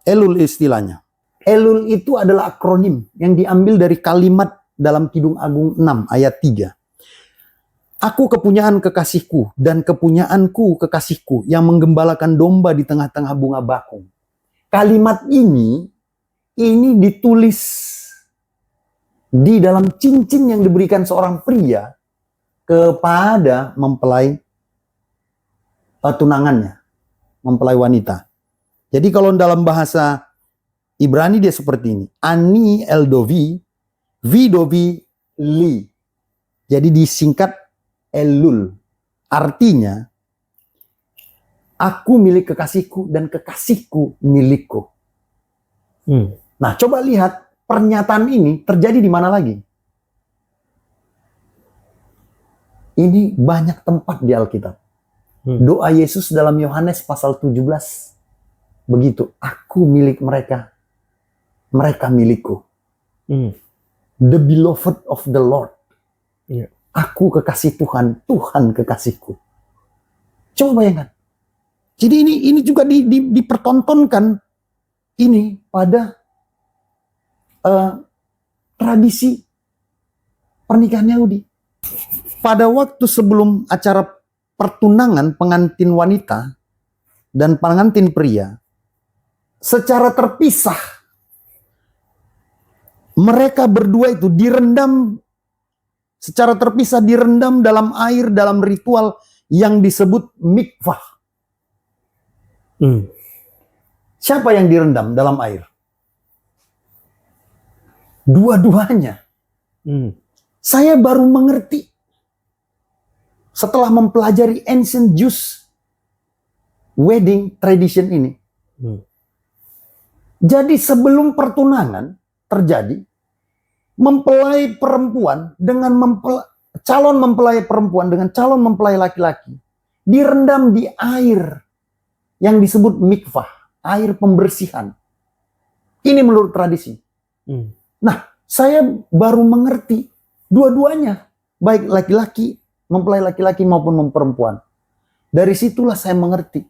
Elul istilahnya. Elul itu adalah akronim yang diambil dari kalimat dalam Kidung Agung 6 ayat 3. Aku kepunyaan kekasihku dan kepunyaanku kekasihku yang menggembalakan domba di tengah-tengah bunga bakung. Kalimat ini ditulis di dalam cincin yang diberikan seorang pria kepada mempelai tunangannya, mempelai wanita. Jadi kalau dalam bahasa Ibrani dia seperti ini. Ani eldovi, vidovi li. Jadi disingkat Elul. Artinya, aku milik kekasihku dan kekasihku milikku. Nah, coba lihat pernyataan ini terjadi di mana lagi? Ini banyak tempat di Alkitab. Doa Yesus dalam Yohanes pasal 17. Begitu, aku milik mereka. Mereka milikku. The beloved of the Lord. Yeah. Aku kekasih Tuhan, Tuhan kekasihku. Coba bayangkan. Jadi ini juga dipertontonkan ini pada tradisi pernikahan Yahudi. Pada waktu sebelum acara pertunangan pengantin wanita dan pengantin pria, secara terpisah, mereka berdua itu direndam, secara terpisah direndam dalam air dalam ritual yang disebut mikvah. Siapa yang direndam dalam air? Dua-duanya. Saya baru mengerti setelah mempelajari ancient Jews wedding tradition ini. Jadi sebelum pertunangan terjadi, mempelai perempuan dengan calon mempelai perempuan dengan calon mempelai laki-laki direndam di air yang disebut mikvah, air pembersihan. Ini menurut tradisi. Nah, saya baru mengerti dua-duanya, baik laki-laki, mempelai laki-laki maupun perempuan. Dari situlah saya mengerti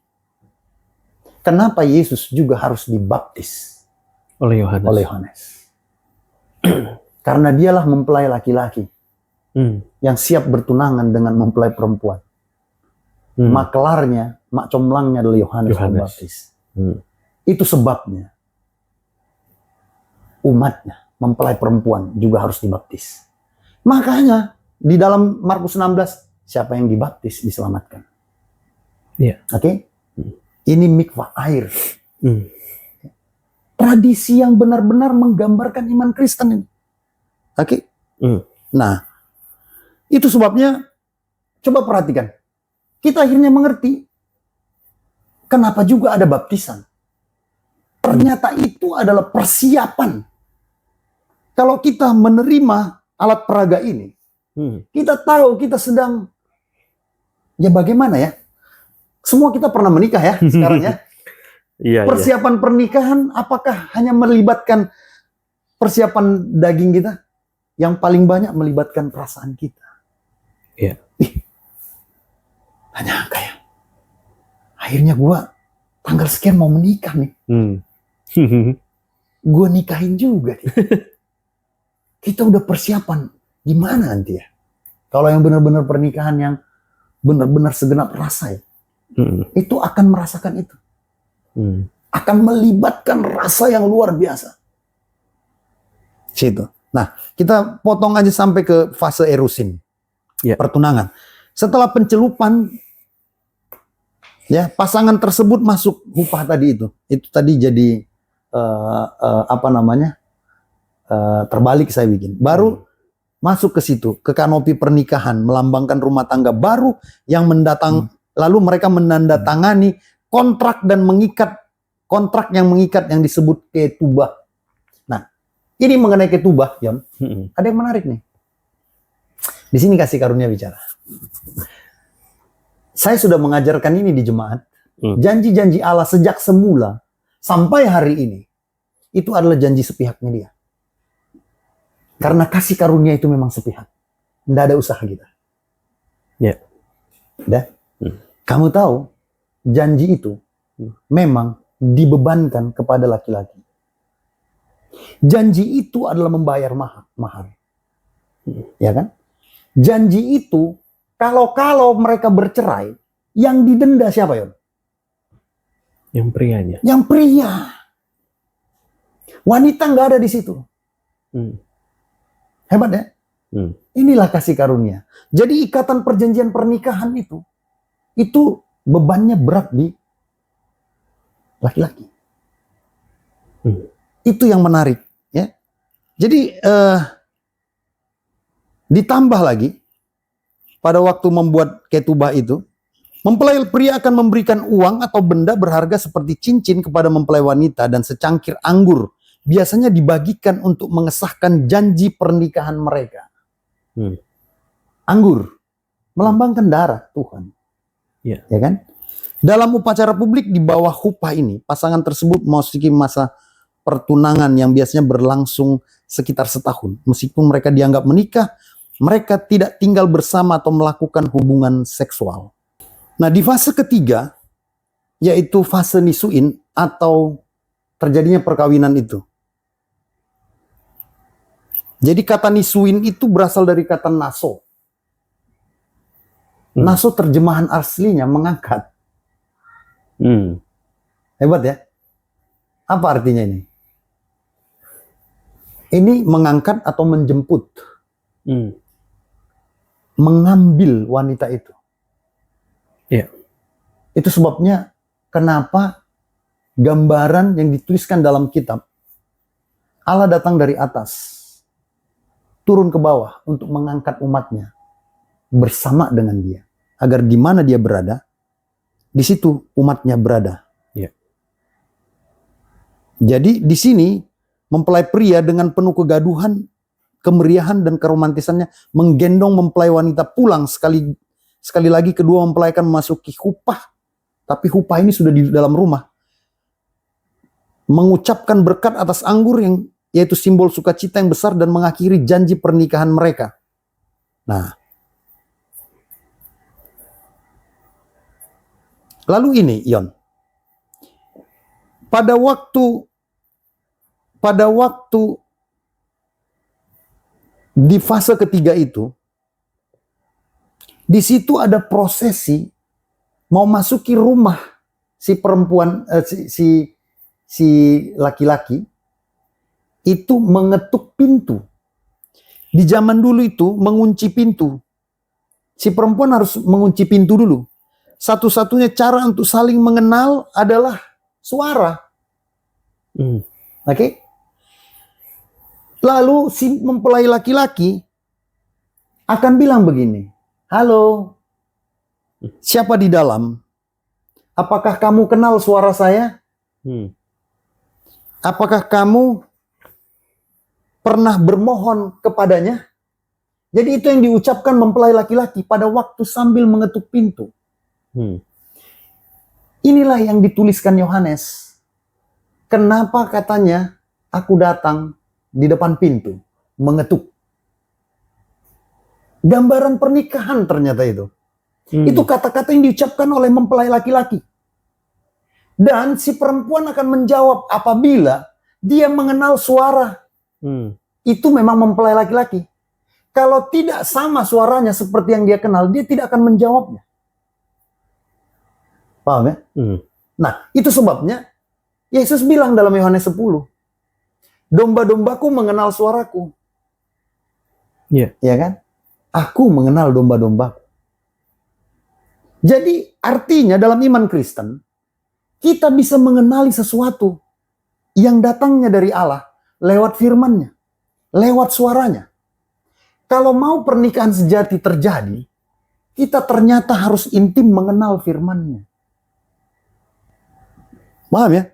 kenapa Yesus juga harus dibaptis oleh Yohanes. Karena dialah mempelai laki-laki yang siap bertunangan dengan mempelai perempuan. Maklarnya, mak comblangnya adalah Yohanes Pembaptis. Itu sebabnya umatnya, mempelai perempuan juga harus dibaptis. Makanya di dalam Markus 16, siapa yang dibaptis diselamatkan. Oke? Ini mikvah air. Tradisi yang benar-benar menggambarkan iman Kristen ini. Oke? Nah, itu sebabnya coba perhatikan. Kita akhirnya mengerti kenapa juga ada baptisan. Ternyata itu adalah persiapan. Kalau kita menerima alat peraga ini, kita tahu kita sedang, ya bagaimana ya? Semua kita pernah menikah ya sekarang ya. Persiapan pernikahan apakah hanya melibatkan persiapan daging kita? Yang paling banyak melibatkan perasaan kita. Hanya kayak, akhirnya gua tanggal sekian mau menikah nih. Gua nikahin juga nih. Kita udah persiapan gimana nanti ya? Kalau yang benar-benar pernikahan yang benar-benar segenap rasa ya, itu akan merasakan itu. Akan melibatkan rasa yang luar biasa. Situ. Nah, kita potong aja sampai ke fase erusin, pertunangan. Setelah pencelupan, ya pasangan tersebut masuk hupah tadi itu tadi jadi terbalik saya bikin. Baru masuk ke situ, ke kanopi pernikahan, melambangkan rumah tangga baru yang mendatang. Lalu mereka menandatangani kontrak dan kontrak yang mengikat yang disebut ketubah. Nah, ini mengenai ketubah, Yon. Ada yang menarik nih. Di sini kasih karunia bicara. Saya sudah mengajarkan ini di jemaat. Janji-janji Allah sejak semula sampai hari ini itu adalah janji sepihaknya Dia. Karena kasih karunia itu memang sepihak. Tidak ada usaha kita. Kamu tahu, janji itu memang dibebankan kepada laki-laki. Janji itu adalah membayar mahar. Ya kan? Janji itu, kalau mereka bercerai, yang didenda siapa, Yon? Yang prianya. Yang pria. Wanita nggak ada di situ. Hebat ya? Inilah kasih karunia. Jadi ikatan perjanjian pernikahan itu bebannya berat di laki-laki. Itu yang menarik, ya. Jadi ditambah lagi pada waktu membuat ketubah itu, mempelai pria akan memberikan uang atau benda berharga seperti cincin kepada mempelai wanita dan secangkir anggur. Biasanya dibagikan untuk mengesahkan janji pernikahan mereka. Anggur melambangkan darah Tuhan. Ya kan? Dalam upacara publik di bawah hupah ini, pasangan tersebut memasuki masa pertunangan yang biasanya berlangsung sekitar setahun. Meskipun mereka dianggap menikah, mereka tidak tinggal bersama atau melakukan hubungan seksual. Nah, di fase ketiga, yaitu fase nisuin atau terjadinya perkawinan itu. Jadi kata nisuin itu berasal dari kata naso. Naso terjemahan aslinya mengangkat. Hebat ya. Apa artinya ini? Ini mengangkat atau menjemput. Mengambil wanita itu. Iya. Itu sebabnya kenapa gambaran yang dituliskan dalam kitab, Allah datang dari atas, turun ke bawah untuk mengangkat umatnya bersama dengan dia. Agar di mana dia berada, di situ umatnya berada. Iya. Jadi di sini mempelai pria dengan penuh kegaduhan, kemeriahan dan keromantisannya menggendong mempelai wanita pulang sekali lagi kedua mempelai akan memasuki hupah. Tapi hupah ini sudah di dalam rumah. Mengucapkan berkat atas anggur yang yaitu simbol sukacita yang besar dan mengakhiri janji pernikahan mereka. Nah, lalu ini, Yon. Pada waktu di fase ketiga itu, di situ ada prosesi mau masuki rumah si perempuan, si laki-laki itu mengetuk pintu. Di zaman dulu itu mengunci pintu. Si perempuan harus mengunci pintu dulu. Satu-satunya cara untuk saling mengenal adalah suara. Oke? Lalu si mempelai laki-laki akan bilang begini, halo, siapa di dalam? Apakah kamu kenal suara saya? Apakah kamu pernah bermohon kepadanya? Jadi itu yang diucapkan mempelai laki-laki pada waktu sambil mengetuk pintu. Inilah yang dituliskan Yohanes. Kenapa katanya aku datang di depan pintu mengetuk? Gambaran pernikahan ternyata itu. Itu kata-kata yang diucapkan oleh mempelai laki-laki. Dan si perempuan akan menjawab apabila dia mengenal suara. Itu memang mempelai laki-laki. Kalau tidak sama suaranya seperti yang dia kenal, dia tidak akan menjawabnya. Paham ya? Nah, itu sebabnya Yesus bilang dalam Yohanes 10, domba-dombaku mengenal suaraku. Ya kan? Aku mengenal domba-dombaku. Jadi artinya dalam iman Kristen, kita bisa mengenali sesuatu yang datangnya dari Allah lewat firman-Nya, lewat suaranya. Kalau mau pernikahan sejati terjadi, kita ternyata harus intim mengenal firman-Nya. Paham ya?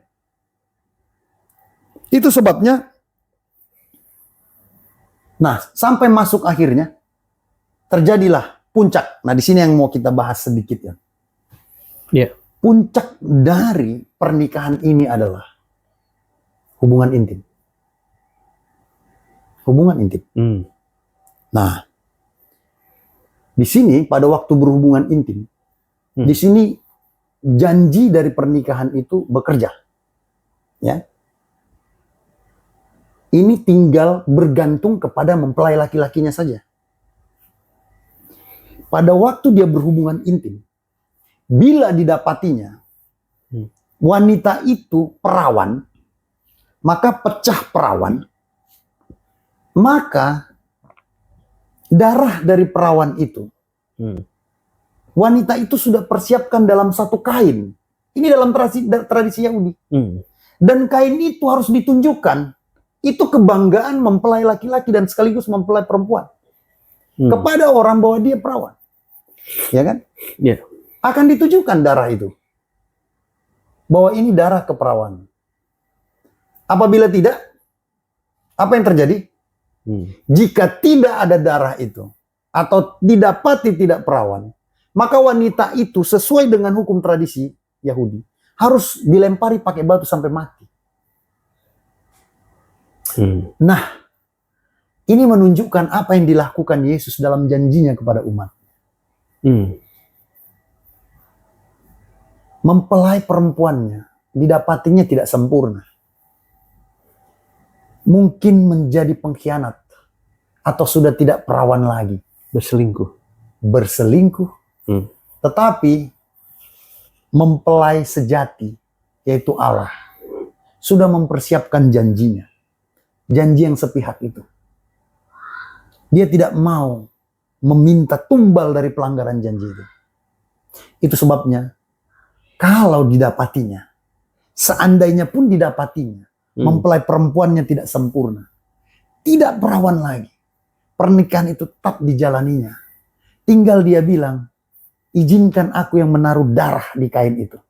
Itu sebabnya, nah sampai masuk akhirnya, terjadilah puncak. Nah di sini yang mau kita bahas sedikit ya. Puncak dari pernikahan ini adalah hubungan intim. Hubungan intim. Nah, di sini pada waktu berhubungan intim, di sini janji dari pernikahan itu bekerja. Ya. Ini tinggal bergantung kepada mempelai laki-lakinya saja. Pada waktu dia berhubungan intim, bila didapatinya wanita itu perawan, maka pecah perawan, maka darah dari perawan itu, wanita itu sudah persiapkan dalam satu kain. Ini dalam tradisi Yahudi. Dan kain itu harus ditunjukkan. Itu kebanggaan mempelai laki-laki dan sekaligus mempelai perempuan. Kepada orang bahwa dia perawan. Ya kan? Akan ditujukan darah itu. Bahwa ini darah keperawanan. Apabila tidak, apa yang terjadi? Jika tidak ada darah itu, atau didapati tidak perawan, maka wanita itu sesuai dengan hukum tradisi Yahudi, harus dilempari pakai batu sampai mati. Nah, ini menunjukkan apa yang dilakukan Yesus dalam janjinya kepada umat. Mempelai perempuannya didapatinya tidak sempurna. mungkin menjadi pengkhianat atau sudah tidak perawan lagi, berselingkuh, tetapi mempelai sejati yaitu Allah sudah mempersiapkan janjinya, janji yang sepihak itu. Dia tidak mau meminta tumbal dari pelanggaran janji itu. Itu sebabnya kalau didapatinya, seandainya pun didapatinya, mempelai perempuannya tidak sempurna, tidak perawan lagi, pernikahan itu tetap dijalaninya. Tinggal dia bilang, izinkan aku yang menaruh darah di kain itu.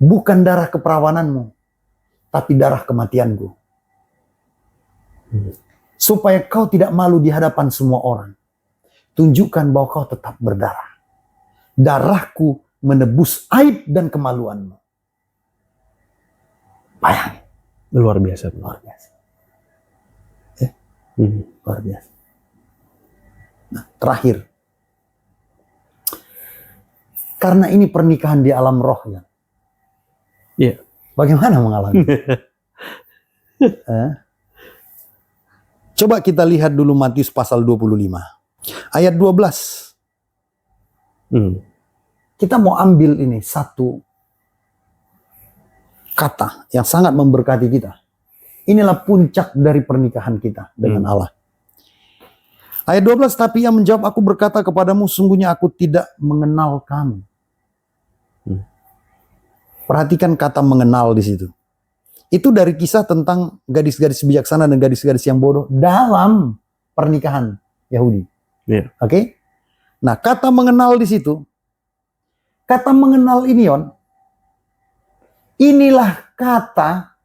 Bukan darah keperawananmu, tapi darah kematianku. Supaya kau tidak malu di hadapan semua orang. Tunjukkan bahwa kau tetap berdarah. Darahku menebus aib dan kemaluanmu. Bayangin. Luar biasa. Luar biasa. Luar biasa. Nah, terakhir. Karena ini pernikahan di alam roh ya. Iya. Bagaimana mengalami? Coba kita lihat dulu Matius pasal 25. Ayat 12. Kita mau ambil ini satu kata yang sangat memberkati kita. Inilah puncak dari pernikahan kita dengan Allah. Ayat 12, tapi ia menjawab, aku berkata kepadamu, sungguhnya aku tidak mengenal kamu. Perhatikan kata mengenal di situ. Itu dari kisah tentang gadis-gadis bijaksana dan gadis-gadis yang bodoh dalam pernikahan Yahudi. Oke? Nah, kata mengenal di situ, kata mengenal ini, inilah kata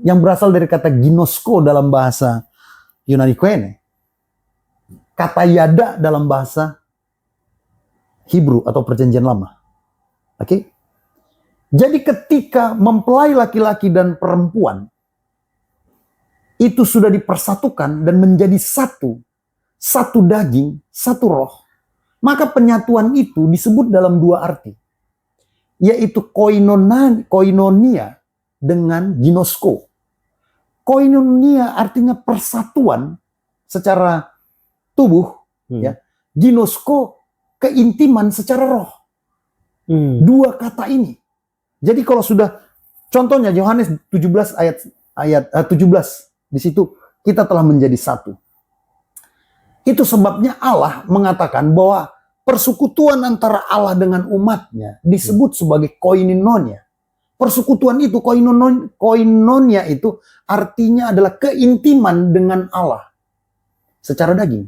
yang berasal dari kata ginosko dalam bahasa Yunani Koine. Kata yada dalam bahasa Hebrew atau Perjanjian Lama. Oke? Jadi ketika mempelai laki-laki dan perempuan itu sudah dipersatukan dan menjadi satu daging, satu roh, maka penyatuan itu disebut dalam dua arti, yaitu koinonia dengan ginosko. Koinonia artinya persatuan secara tubuh, ya. Ginosko keintiman secara roh. Dua kata ini. Jadi kalau sudah, contohnya Yohanes 17 ayat 17 di situ kita telah menjadi satu. Itu sebabnya Allah mengatakan bahwa persekutuan antara Allah dengan umatnya disebut sebagai koinonia. Persekutuan itu, koinonia itu artinya adalah keintiman dengan Allah secara daging,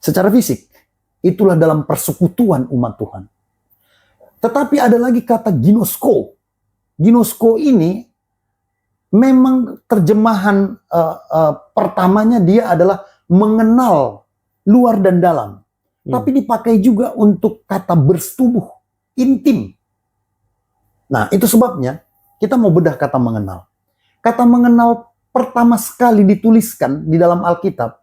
secara fisik. Itulah dalam persekutuan umat Tuhan. Tetapi ada lagi kata ginosko. Ginosko ini memang terjemahan pertamanya dia adalah mengenal luar dan dalam. Tapi dipakai juga untuk kata bersetubuh, intim. Nah, itu sebabnya kita mau bedah kata mengenal. Kata mengenal pertama sekali dituliskan di dalam Alkitab,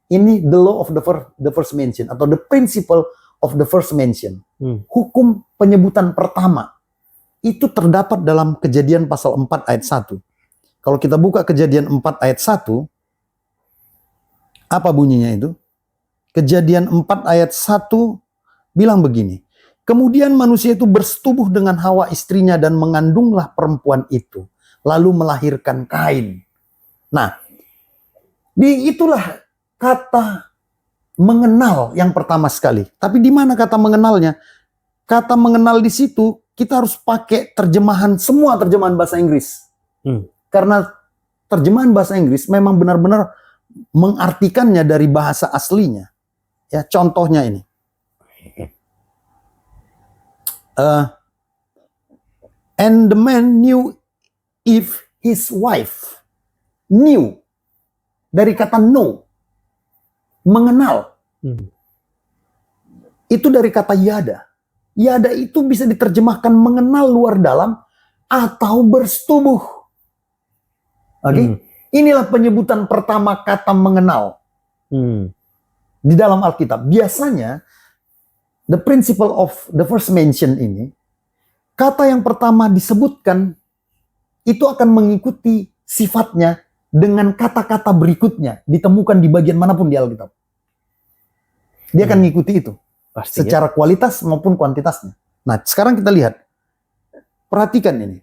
ini the law of the first mention atau the principle of the first mention. Hukum penyebutan pertama itu terdapat dalam Kejadian pasal 4 ayat 1. Kalau kita buka Kejadian 4 ayat 1, apa bunyinya itu? Kejadian 4 ayat 1 bilang begini. Kemudian manusia itu bersetubuh dengan Hawa istrinya dan mengandunglah perempuan itu, lalu melahirkan Kain. Nah, itulah kata mengenal yang pertama sekali. Tapi di mana kata mengenalnya? Kata mengenal di situ kita harus pakai semua terjemahan bahasa Inggris. Karena terjemahan bahasa Inggris memang benar-benar mengartikannya dari bahasa aslinya. Ya, contohnya ini. And the man knew if his wife. Knew. Dari kata know. Mengenal. Itu dari kata yada. Yada itu bisa diterjemahkan mengenal luar dalam atau bersetubuh. Oke? Inilah penyebutan pertama kata mengenal. Di dalam Alkitab. Biasanya the principle of the first mention ini, kata yang pertama disebutkan itu akan mengikuti sifatnya dengan kata-kata berikutnya ditemukan di bagian manapun di Alkitab. Dia akan mengikuti itu. Pastinya. Secara kualitas maupun kuantitasnya. Nah, sekarang kita lihat. Perhatikan ini.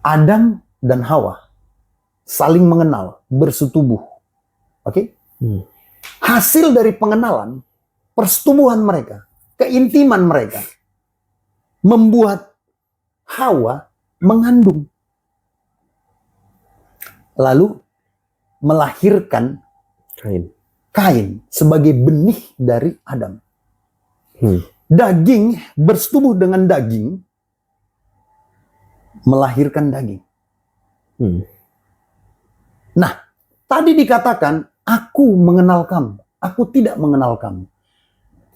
Adam dan Hawa saling mengenal, bersetubuh. Oke? Hasil dari pengenalan, persetubuhan mereka, keintiman mereka, membuat Hawa mengandung. Lalu melahirkan Kain sebagai benih dari Adam. Daging bersetubuh dengan daging, melahirkan daging. Nah, tadi dikatakan, aku mengenal kamu, aku tidak mengenal kamu.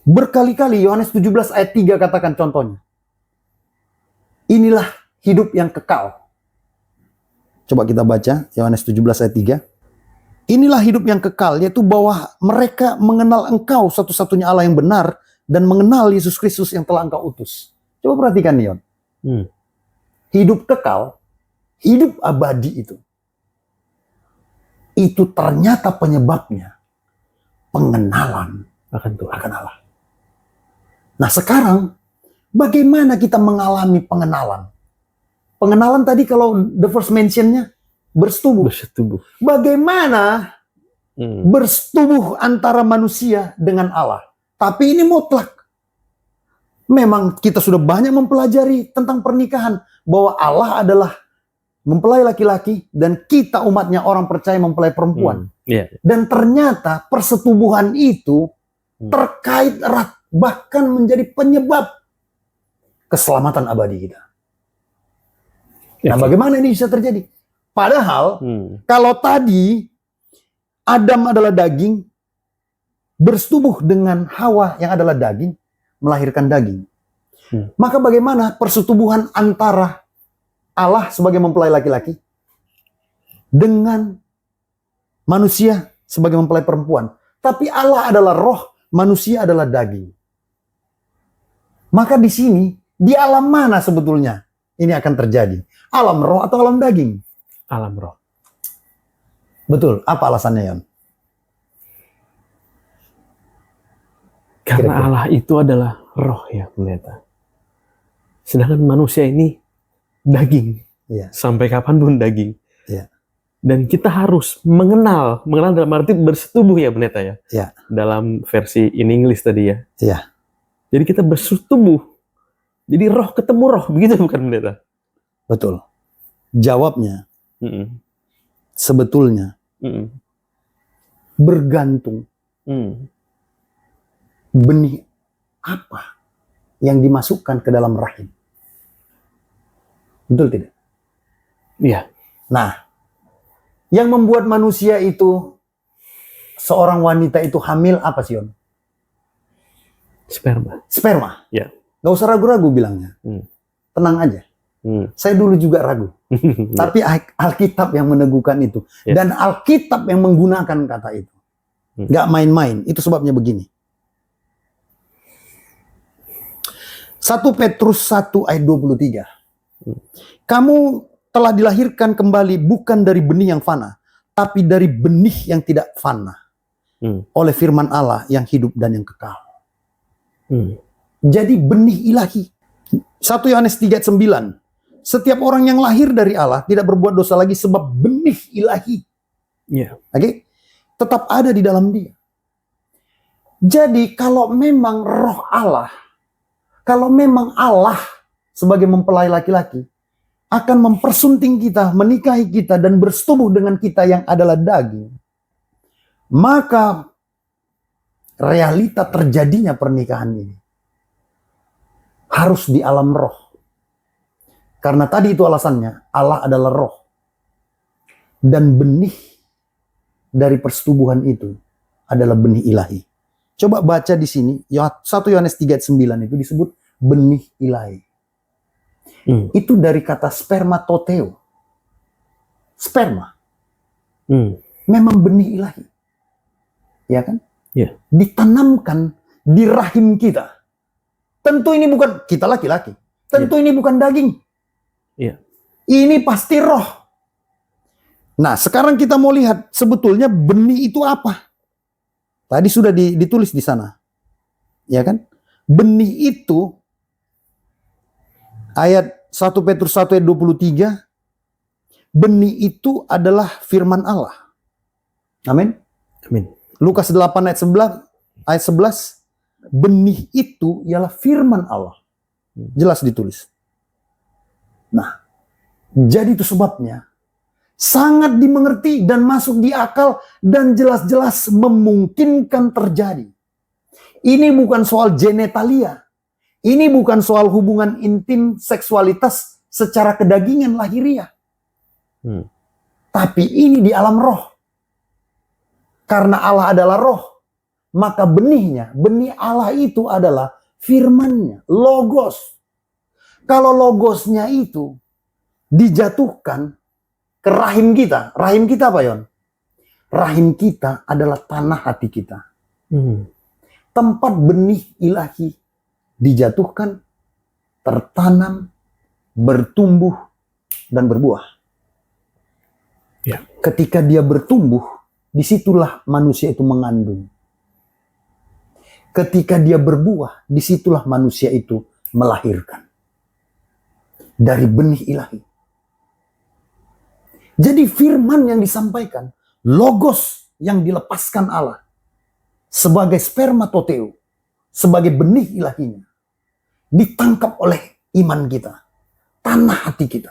Berkali-kali Yohanes 17 ayat 3 katakan contohnya. Inilah hidup yang kekal. Coba kita baca Yohanes 17 ayat 3. Inilah hidup yang kekal, yaitu bahwa mereka mengenal engkau satu-satunya Allah yang benar, dan mengenal Yesus Kristus yang telah engkau utus. Coba perhatikan nih, Yon. Hidup kekal, hidup abadi itu ternyata penyebabnya pengenalan akan Allah. Nah sekarang, bagaimana kita mengalami pengenalan? Pengenalan tadi kalau the first mentionnya bersetubuh. Bagaimana bersetubuh antara manusia dengan Allah? Tapi ini mutlak. Memang kita sudah banyak mempelajari tentang pernikahan. Bahwa Allah adalah mempelai laki-laki dan kita umatnya orang percaya mempelai perempuan. Dan ternyata persetubuhan itu terkait erat. Bahkan menjadi penyebab keselamatan abadi kita. Nah bagaimana ini bisa terjadi? Padahal kalau tadi Adam adalah daging, bersetubuh dengan Hawa yang adalah daging, melahirkan daging. Maka bagaimana persetubuhan antara Allah sebagai mempelai laki-laki dengan manusia sebagai mempelai perempuan? Tapi Allah adalah roh, manusia adalah daging. Maka di sini, di alam mana sebetulnya ini akan terjadi? Alam roh atau alam daging? Alam roh. Betul. Apa alasannya, Yon? Karena Kira-kira. Allah itu adalah roh ya, pendeta. Sedangkan manusia ini daging. Sampai kapanpun daging. Dan kita harus mengenal dalam arti bersetubuh ya, pendeta ya. Dalam versi in English tadi ya. Jadi kita bersetubuh. Jadi roh ketemu roh, begitu bukan, pendeta? Betul. Jawabnya sebetulnya bergantung benih apa yang dimasukkan ke dalam rahim. Betul tidak? Iya. Nah, yang membuat manusia itu, seorang wanita itu hamil apa sih, Yon? Sperma. Ya. Gak usah ragu-ragu bilangnya. Tenang aja. Saya dulu juga ragu. Tapi Alkitab yang meneguhkan itu. Dan Alkitab yang menggunakan kata itu. Gak main-main. Itu sebabnya begini. 1 Petrus 1 ayat 23. Kamu telah dilahirkan kembali bukan dari benih yang fana, tapi dari benih yang tidak fana. Oleh firman Allah yang hidup dan yang kekal. Jadi benih ilahi. 1 Yohanes 3 ayat 9. Setiap orang yang lahir dari Allah tidak berbuat dosa lagi sebab benih ilahi. Oke? Tetap ada di dalam dia. Jadi kalau memang roh Allah, kalau memang Allah sebagai mempelai laki-laki akan mempersunting kita, menikahi kita, dan bersetubuh dengan kita yang adalah daging, maka realita terjadinya pernikahan ini harus di alam roh. Karena tadi itu alasannya, Allah adalah roh. Dan benih dari persetubuhan itu adalah benih ilahi. Coba baca di sini, 1 Yohanes 3 ayat 9 itu disebut benih ilahi. Itu dari kata spermatoteo. Sperma. Memang benih ilahi. Ya kan? Ditanamkan di rahim kita. Tentu ini bukan, kita laki-laki. Tentu ini bukan daging. Ini pasti roh. Nah, sekarang kita mau lihat sebetulnya benih itu apa. Tadi sudah ditulis di sana. Ya kan? Benih itu ayat 1 Petrus 1 ayat 23, benih itu adalah firman Allah. Amin. Amin. Lukas 8 ayat 11, benih itu ialah firman Allah. Jelas ditulis. Nah, jadi itu sebabnya sangat dimengerti dan masuk di akal dan jelas-jelas memungkinkan terjadi. Ini bukan soal genetalia. Ini bukan soal hubungan intim seksualitas secara kedagingan lahiriah. Tapi ini di alam roh. Karena Allah adalah roh, maka benihnya, benih Allah itu adalah firman-Nya, logos. Kalau logosnya itu dijatuhkan ke rahim kita apa Yon? Rahim kita adalah tanah hati kita. Tempat benih ilahi dijatuhkan, tertanam, bertumbuh, dan berbuah. Ya. Ketika dia bertumbuh, disitulah manusia itu mengandung. Ketika dia berbuah, disitulah manusia itu melahirkan. Dari benih ilahi. Jadi firman yang disampaikan, logos yang dilepaskan Allah, sebagai spermatoteo, sebagai benih ilahinya, ditangkap oleh iman kita, tanah hati kita.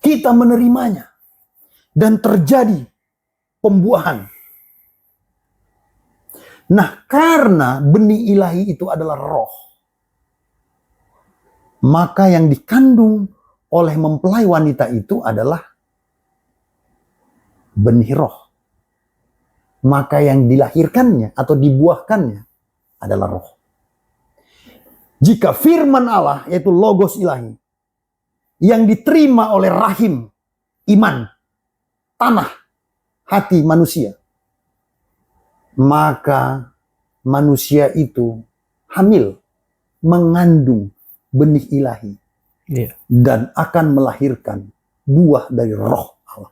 Kita menerimanya, dan terjadi pembuahan. Nah, karena benih ilahi itu adalah roh, maka yang dikandung oleh mempelai wanita itu adalah benih roh. Maka yang dilahirkannya atau dibuahkannya adalah roh. Jika firman Allah, yaitu logos ilahi, yang diterima oleh rahim, iman, tanah, hati manusia, maka manusia itu hamil, mengandung benih ilahi, dan akan melahirkan buah dari roh Allah.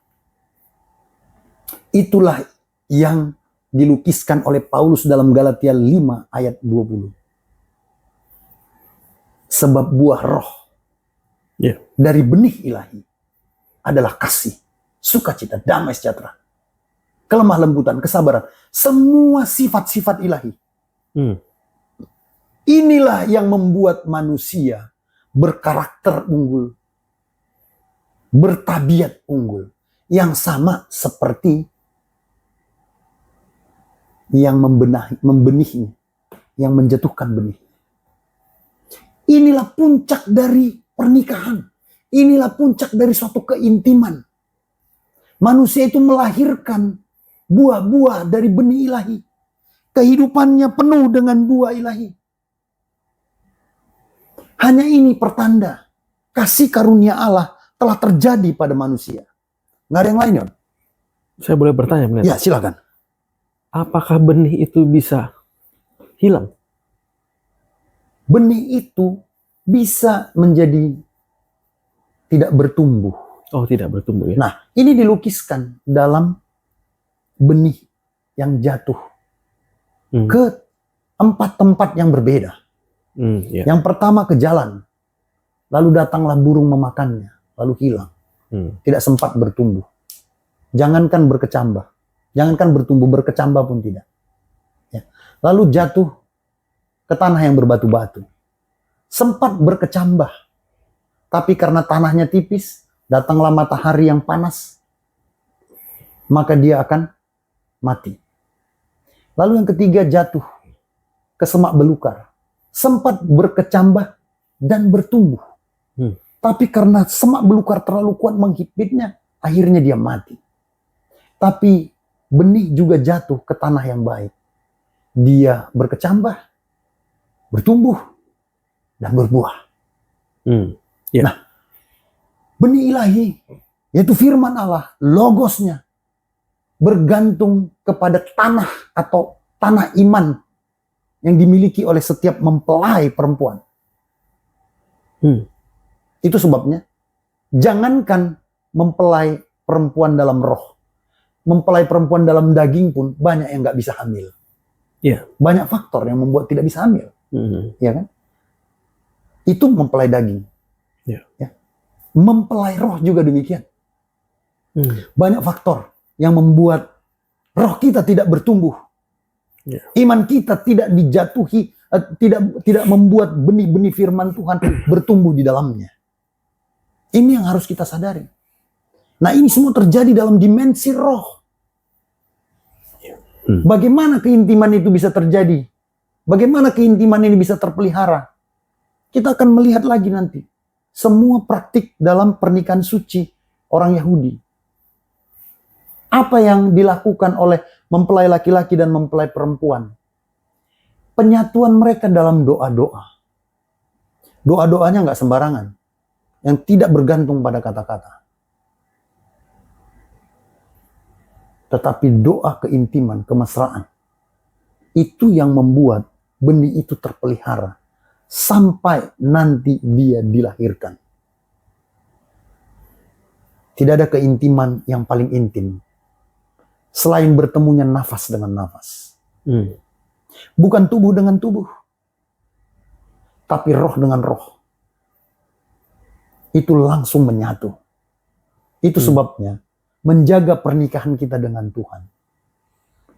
Itulah yang dilukiskan oleh Paulus dalam Galatia 5 ayat 20. Sebab buah roh dari benih ilahi adalah kasih, sukacita, damai sejahtera, kelemah lembutan, kesabaran, semua sifat-sifat ilahi. Inilah yang membuat manusia berkarakter unggul, bertabiat unggul, yang sama seperti yang membenihnya, yang menjatuhkan benih. Inilah puncak dari pernikahan. Inilah puncak dari suatu keintiman. Manusia itu melahirkan buah-buah dari benih ilahi. Kehidupannya penuh dengan buah ilahi. Hanya ini pertanda kasih karunia Allah telah terjadi pada manusia. Nggak ada yang lain, Yon? Saya boleh bertanya, Pendeta? Ya, silakan. Apakah benih itu bisa hilang? Benih itu bisa menjadi tidak bertumbuh. Oh, tidak bertumbuh ya? Nah, ini dilukiskan dalam benih yang jatuh ke 4 tempat yang berbeda. Yang pertama ke jalan, lalu datanglah burung memakannya, lalu hilang. Tidak sempat bertumbuh. Jangankan berkecambah, jangankan bertumbuh, berkecambah pun tidak. Ya. Lalu jatuh ke tanah yang berbatu-batu. Sempat berkecambah, tapi karena tanahnya tipis, datanglah matahari yang panas, maka dia akan mati. Lalu yang ketiga jatuh ke semak belukar. Sempat berkecambah dan bertumbuh. Tapi karena semak belukar terlalu kuat menghipitnya, akhirnya dia mati. Tapi benih juga jatuh ke tanah yang baik. Dia berkecambah, bertumbuh, dan berbuah. Nah, benih ilahi, yaitu firman Allah, logosnya, bergantung kepada tanah atau tanah iman yang dimiliki oleh setiap mempelai perempuan. Itu sebabnya Jangankan mempelai perempuan dalam roh, mempelai perempuan dalam daging pun banyak yang nggak bisa hamil. Iya. Banyak faktor yang membuat tidak bisa hamil, ya kan? Itu mempelai daging. Iya. Ya. Mempelai roh juga demikian. Banyak faktor yang membuat roh kita tidak bertumbuh. Iya. Iman kita tidak dijatuhi, tidak membuat benih-benih firman Tuhan bertumbuh di dalamnya. Ini yang harus kita sadari. Nah, ini semua terjadi dalam dimensi roh. Bagaimana keintiman itu bisa terjadi? Bagaimana keintiman ini bisa terpelihara? Kita akan melihat lagi nanti. Semua praktik dalam pernikahan suci orang Yahudi. Apa yang dilakukan oleh mempelai laki-laki dan mempelai perempuan? Penyatuan mereka dalam doa-doa. Doa-doanya nggak sembarangan. Yang tidak bergantung pada kata-kata. Tetapi doa keintiman, kemesraan. Itu yang membuat benih itu terpelihara. Sampai nanti dia dilahirkan. Tidak ada keintiman yang paling intim. Selain bertemunya nafas dengan nafas. Bukan tubuh dengan tubuh. Tapi roh dengan roh. Itu langsung menyatu. Itu sebabnya menjaga pernikahan kita dengan Tuhan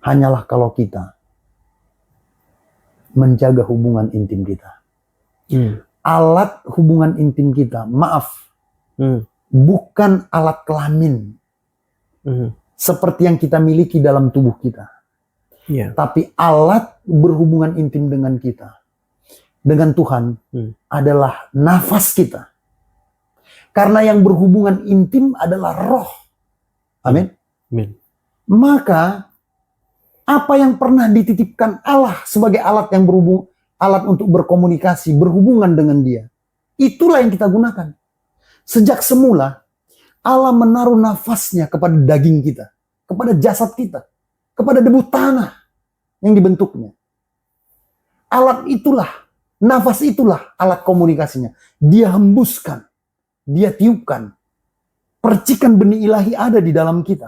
hanyalah kalau kita menjaga hubungan intim kita. Alat hubungan intim kita, bukan alat kelamin seperti yang kita miliki dalam tubuh kita. Tapi alat berhubungan intim dengan kita, dengan Tuhan, adalah nafas kita. Karena yang berhubungan intim adalah roh. Amin. Maka apa yang pernah dititipkan Allah sebagai alat yang alat untuk berkomunikasi, berhubungan dengan Dia, itulah yang kita gunakan. Sejak semula Allah menaruh nafasnya kepada daging kita, kepada jasad kita, kepada debu tanah yang dibentuknya. Alat itulah, nafas itulah alat komunikasinya. Dia hembuskan, dia tiupkan. Percikan benih ilahi ada di dalam kita.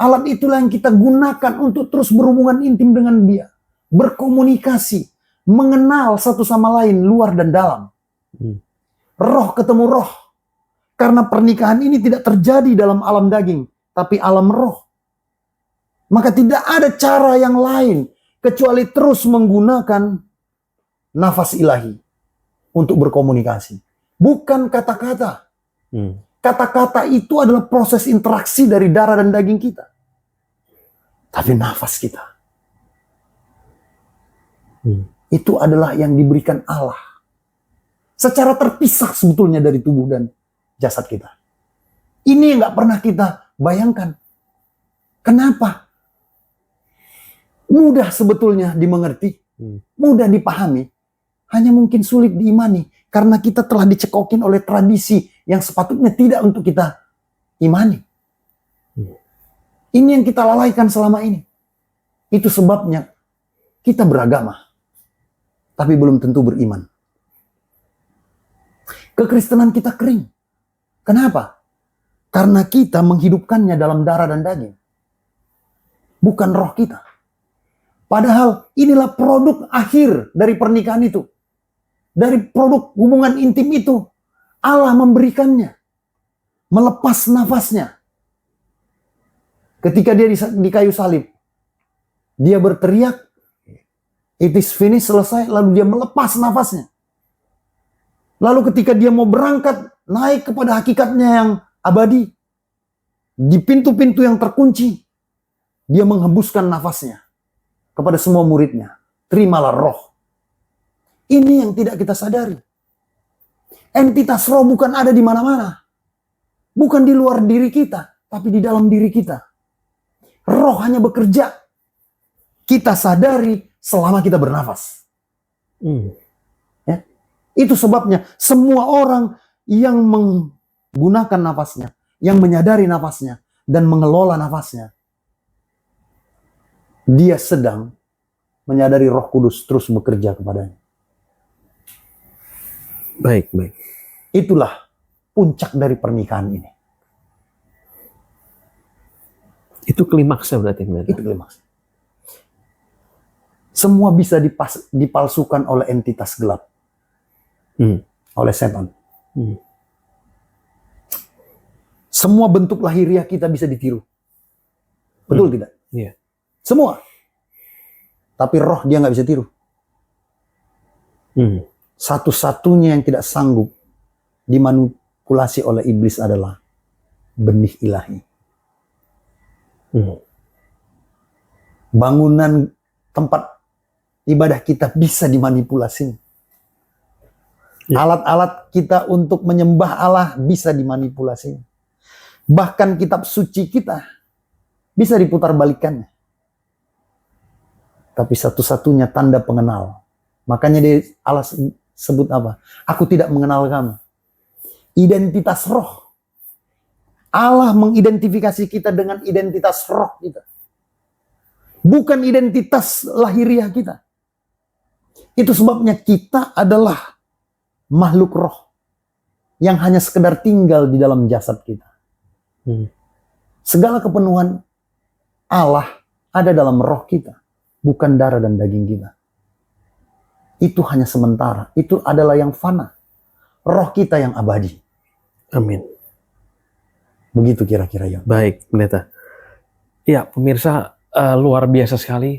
Alat itulah yang kita gunakan untuk terus berhubungan intim dengan Dia. Berkomunikasi. Mengenal satu sama lain luar dan dalam. Roh ketemu roh. Karena pernikahan ini tidak terjadi dalam alam daging. Tapi alam roh. Maka tidak ada cara yang lain. Kecuali terus menggunakan nafas ilahi. Untuk berkomunikasi. Bukan kata-kata. Kata-kata itu adalah proses interaksi dari darah dan daging kita. Tapi nafas kita. Itu adalah yang diberikan Allah. Secara terpisah sebetulnya dari tubuh dan jasad kita. Ini yang gak pernah kita bayangkan. Kenapa? Mudah sebetulnya dimengerti. Mudah dipahami. Hanya mungkin sulit diimani. Karena kita telah dicekokin oleh tradisi yang sepatutnya tidak untuk kita imani. Ini yang kita lalaikan selama ini. Itu sebabnya kita beragama. Tapi belum tentu beriman. Kekristenan kita kering. Kenapa? Karena kita menghidupkannya dalam darah dan daging. Bukan roh kita. Padahal inilah produk akhir dari pernikahan itu. Dari produk hubungan intim itu, Allah memberikannya. Melepas nafasnya. Ketika dia di kayu salib, dia berteriak, "It is finished," selesai, lalu dia melepas nafasnya. Lalu ketika dia mau berangkat, naik kepada hakikatnya yang abadi, di pintu-pintu yang terkunci, dia menghembuskan nafasnya kepada semua muridnya. Terimalah roh. Ini yang tidak kita sadari. Entitas roh bukan ada di mana-mana. Bukan di luar diri kita, tapi di dalam diri kita. Roh hanya bekerja. Kita sadari selama kita bernafas. Ya? Itu sebabnya semua orang yang menggunakan nafasnya, yang menyadari nafasnya, dan mengelola nafasnya, dia sedang menyadari Roh Kudus terus bekerja kepadanya. Baik. Itulah puncak dari pernikahan ini. Itu klimaksnya berarti. Itu klimaks. Semua bisa dipalsukan oleh entitas gelap. Oleh setan. Semua bentuk lahiriah kita bisa ditiru. Betul tidak? Iya. Semua. Tapi roh dia nggak bisa tiru. Satu-satunya yang tidak sanggup dimanipulasi oleh iblis adalah benih ilahi. Bangunan tempat ibadah kita bisa dimanipulasi. Alat-alat kita untuk menyembah Allah bisa dimanipulasi. Bahkan kitab suci kita bisa diputar balikannya. Tapi satu-satunya tanda pengenal. Makanya Allah sebut apa? Aku tidak mengenal kamu. Identitas roh. Allah mengidentifikasi kita dengan identitas roh kita. Bukan identitas lahiriah kita. Itu sebabnya kita adalah makhluk roh yang hanya sekedar tinggal di dalam jasad kita. Segala kepenuhan Allah ada dalam roh kita, bukan darah dan daging kita. Itu hanya sementara, itu adalah yang fana. Roh kita yang abadi. Amin. Begitu kira-kira ya. Baik, pendeta. Ya, pemirsa, luar biasa sekali.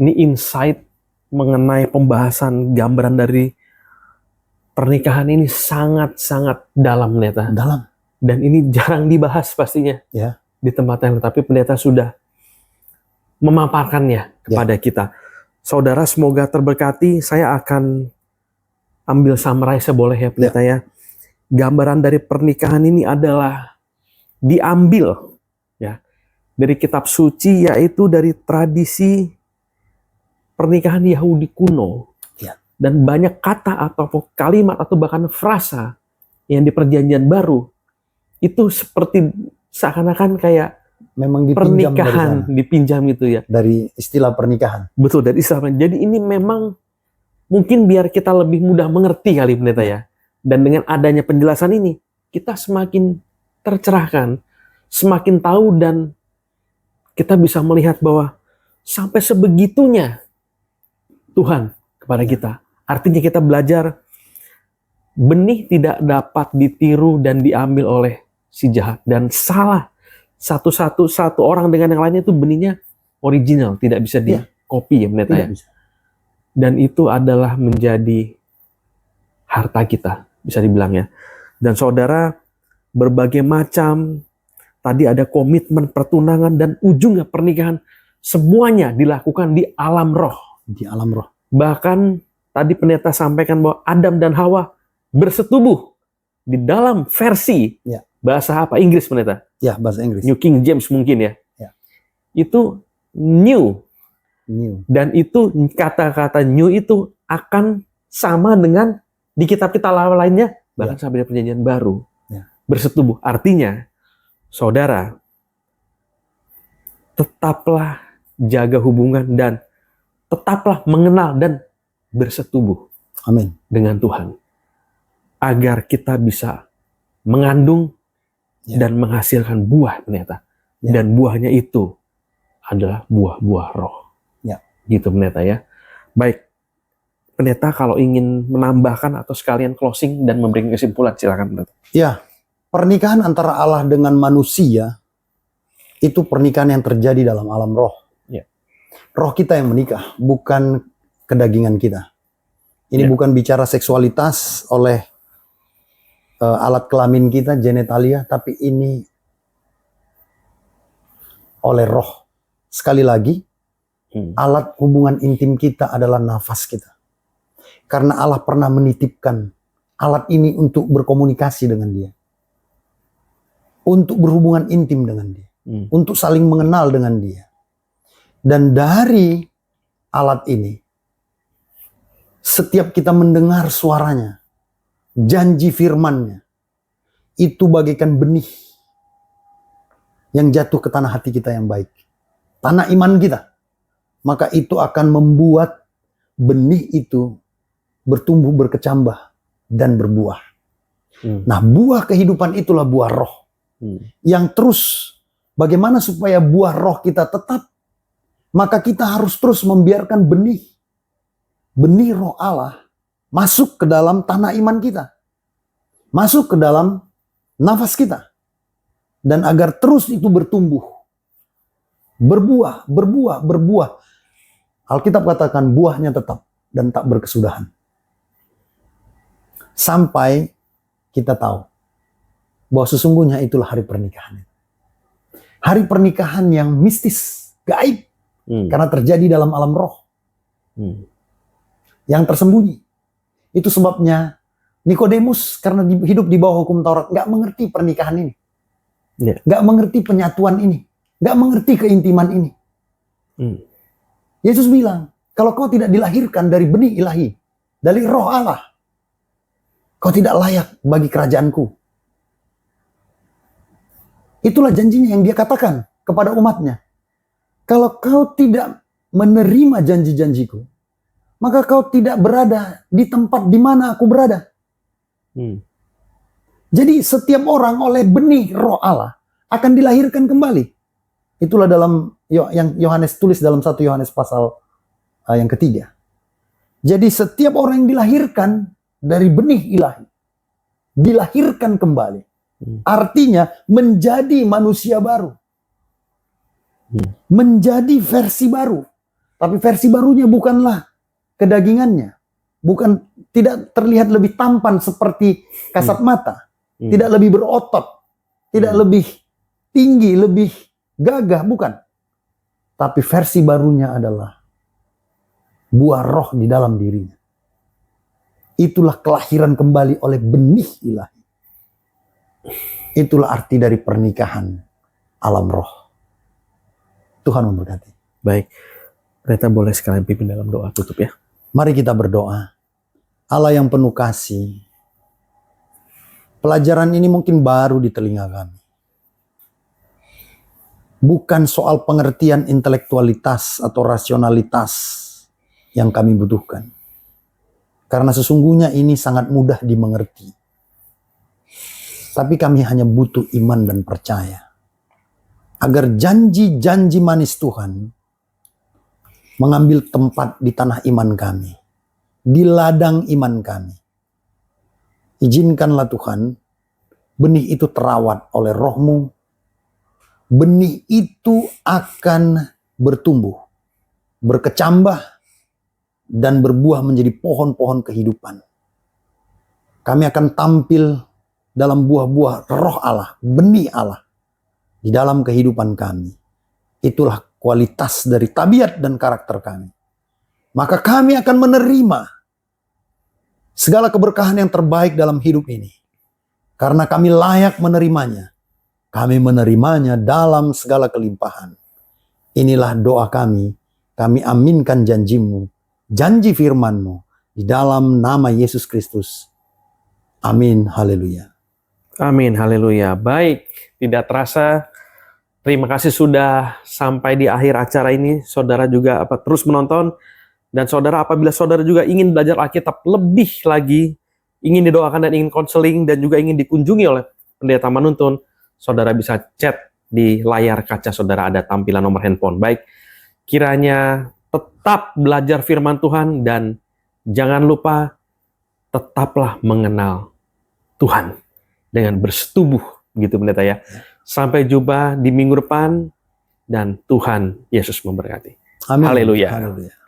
Ini insight mengenai pembahasan gambaran dari pernikahan ini sangat-sangat dalam, pendeta. Dalam. Dan ini jarang dibahas pastinya Ya. di tempat yang, tapi pendeta sudah memaparkannya kepada kita. Saudara, semoga terberkati. Saya akan ambil summarize boleh ya, pendeta ya. Gambaran dari pernikahan ini adalah diambil ya dari kitab suci, yaitu dari tradisi pernikahan Yahudi kuno. Ya. Dan banyak kata atau kalimat atau bahkan frasa yang di Perjanjian Baru itu seperti seakan-akan kayak Memang dipinjam pernikahan dari sana. dipinjam itu ya. Dari istilah pernikahan. Betul, dari istilah. Jadi ini memang mungkin biar kita lebih mudah mengerti kali, pendeta ya. Dan dengan adanya penjelasan ini, kita semakin tercerahkan, semakin tahu, dan kita bisa melihat bahwa sampai sebegitunya Tuhan kepada kita. Artinya kita belajar benih tidak dapat ditiru dan diambil oleh si jahat. Dan salah satu orang dengan yang lainnya itu benihnya original, tidak bisa di-copy ya, pendeta ya. Bisa. Dan itu adalah menjadi harta kita, bisa dibilang ya. Dan saudara, berbagai macam, tadi ada komitmen pertunangan dan ujungnya pernikahan, semuanya dilakukan di alam roh. Di alam roh. Bahkan tadi pendeta sampaikan bahwa Adam dan Hawa bersetubuh di dalam versi bahasa apa? Inggris, pendeta? Ya, bahasa Inggris. New King James mungkin ya. Itu new. Dan itu kata-kata new itu akan sama dengan di kitab-kitab lainnya, bahkan sampai di Perjanjian Baru. Bersetubuh. Artinya, saudara, tetaplah jaga hubungan dan tetaplah mengenal dan bersetubuh. Amin. Dengan Tuhan. Agar kita bisa mengandung dan menghasilkan buah, pendeta. Dan buahnya itu adalah buah-buah roh. Gitu, pendeta ya. Baik, pendeta kalau ingin menambahkan atau sekalian closing dan memberikan kesimpulan, silakan, pendeta. Ya, pernikahan antara Allah dengan manusia itu pernikahan yang terjadi dalam alam roh. Roh kita yang menikah, bukan kedagingan kita. Ini bukan bicara seksualitas oleh alat kelamin kita, genitalia, tapi ini oleh roh. Sekali lagi, alat hubungan intim kita adalah nafas kita. Karena Allah pernah menitipkan alat ini untuk berkomunikasi dengan dia. Untuk berhubungan intim dengan dia. Untuk saling mengenal dengan dia. Dan dari alat ini, setiap kita mendengar suaranya, janji firman-Nya, itu bagaikan benih yang jatuh ke tanah hati kita yang baik. Tanah iman kita. Maka itu akan membuat benih itu bertumbuh, berkecambah, dan berbuah. Nah, buah kehidupan itulah buah roh. Yang terus, bagaimana supaya buah roh kita tetap? Maka kita harus terus membiarkan benih roh Allah masuk ke dalam tanah iman kita. Masuk ke dalam nafas kita. Dan agar terus itu bertumbuh. Berbuah. Alkitab katakan buahnya tetap dan tak berkesudahan. Sampai kita tahu bahwa sesungguhnya itulah hari pernikahan. Hari pernikahan yang mistis, gaib. Karena terjadi dalam alam roh. Yang tersembunyi. Itu sebabnya Nikodemus karena hidup di bawah hukum Taurat nggak mengerti pernikahan ini. Nggak mengerti penyatuan ini. Nggak mengerti keintiman ini. Yesus bilang, kalau kau tidak dilahirkan dari benih ilahi, dari roh Allah, kau tidak layak bagi kerajaanku. Itulah janjinya yang dia katakan kepada umatnya. Kalau kau tidak menerima janji-janjiku, maka kau tidak berada di tempat di mana aku berada. Jadi setiap orang oleh benih roh Allah akan dilahirkan kembali. Itulah dalam yang Yohanes tulis dalam 1 Yohanes pasal yang ketiga. Jadi setiap orang yang dilahirkan dari benih ilahi, dilahirkan kembali. Artinya menjadi manusia baru. Menjadi versi baru. Tapi versi barunya bukanlah kedagingannya. Tidak terlihat lebih tampan seperti kasat mata. Tidak lebih berotot. Tidak lebih tinggi, lebih gagah, bukan. Tapi versi barunya adalah buah roh di dalam dirinya. Itulah kelahiran kembali oleh benih ilahi. Itulah arti dari pernikahan alam roh. Tuhan memberkati. Baik, Pendeta boleh sekalian pimpin dalam doa tutup ya. Mari kita berdoa. Allah yang penuh kasih, pelajaran ini mungkin baru di telinga kami. Bukan soal pengertian intelektualitas atau rasionalitas yang kami butuhkan. Karena sesungguhnya ini sangat mudah dimengerti. Tapi kami hanya butuh iman dan percaya. Agar janji-janji manis Tuhan mengambil tempat di tanah iman kami. Di ladang iman kami. Izinkanlah Tuhan, benih itu terawat oleh roh-Mu. Benih itu akan bertumbuh, berkecambah, dan berbuah menjadi pohon-pohon kehidupan. Kami akan tampil dalam buah-buah roh Allah, benih Allah, di dalam kehidupan kami. Itulah kualitas dari tabiat dan karakter kami. Maka kami akan menerima segala keberkahan yang terbaik dalam hidup ini. Karena kami layak menerimanya. Kami menerimanya dalam segala kelimpahan. Inilah doa kami. Kami aminkan janji-Mu, janji firman-Mu di dalam nama Yesus Kristus. Amin. Haleluya. Amin. Haleluya. Baik, tidak terasa. Terima kasih sudah sampai di akhir acara ini. Saudara juga terus menonton. Dan saudara, apabila saudara juga ingin belajar Alkitab lebih lagi, ingin didoakan dan ingin konseling, dan juga ingin dikunjungi oleh Pendeta Manuntun, saudara bisa chat di layar kaca saudara, ada tampilan nomor handphone. Baik, kiranya tetap belajar firman Tuhan, dan jangan lupa tetaplah mengenal Tuhan dengan bersetubuh, gitu Pendeta ya. Sampai jumpa di minggu depan, dan Tuhan Yesus memberkati. Amin. Haleluya. Haleluya.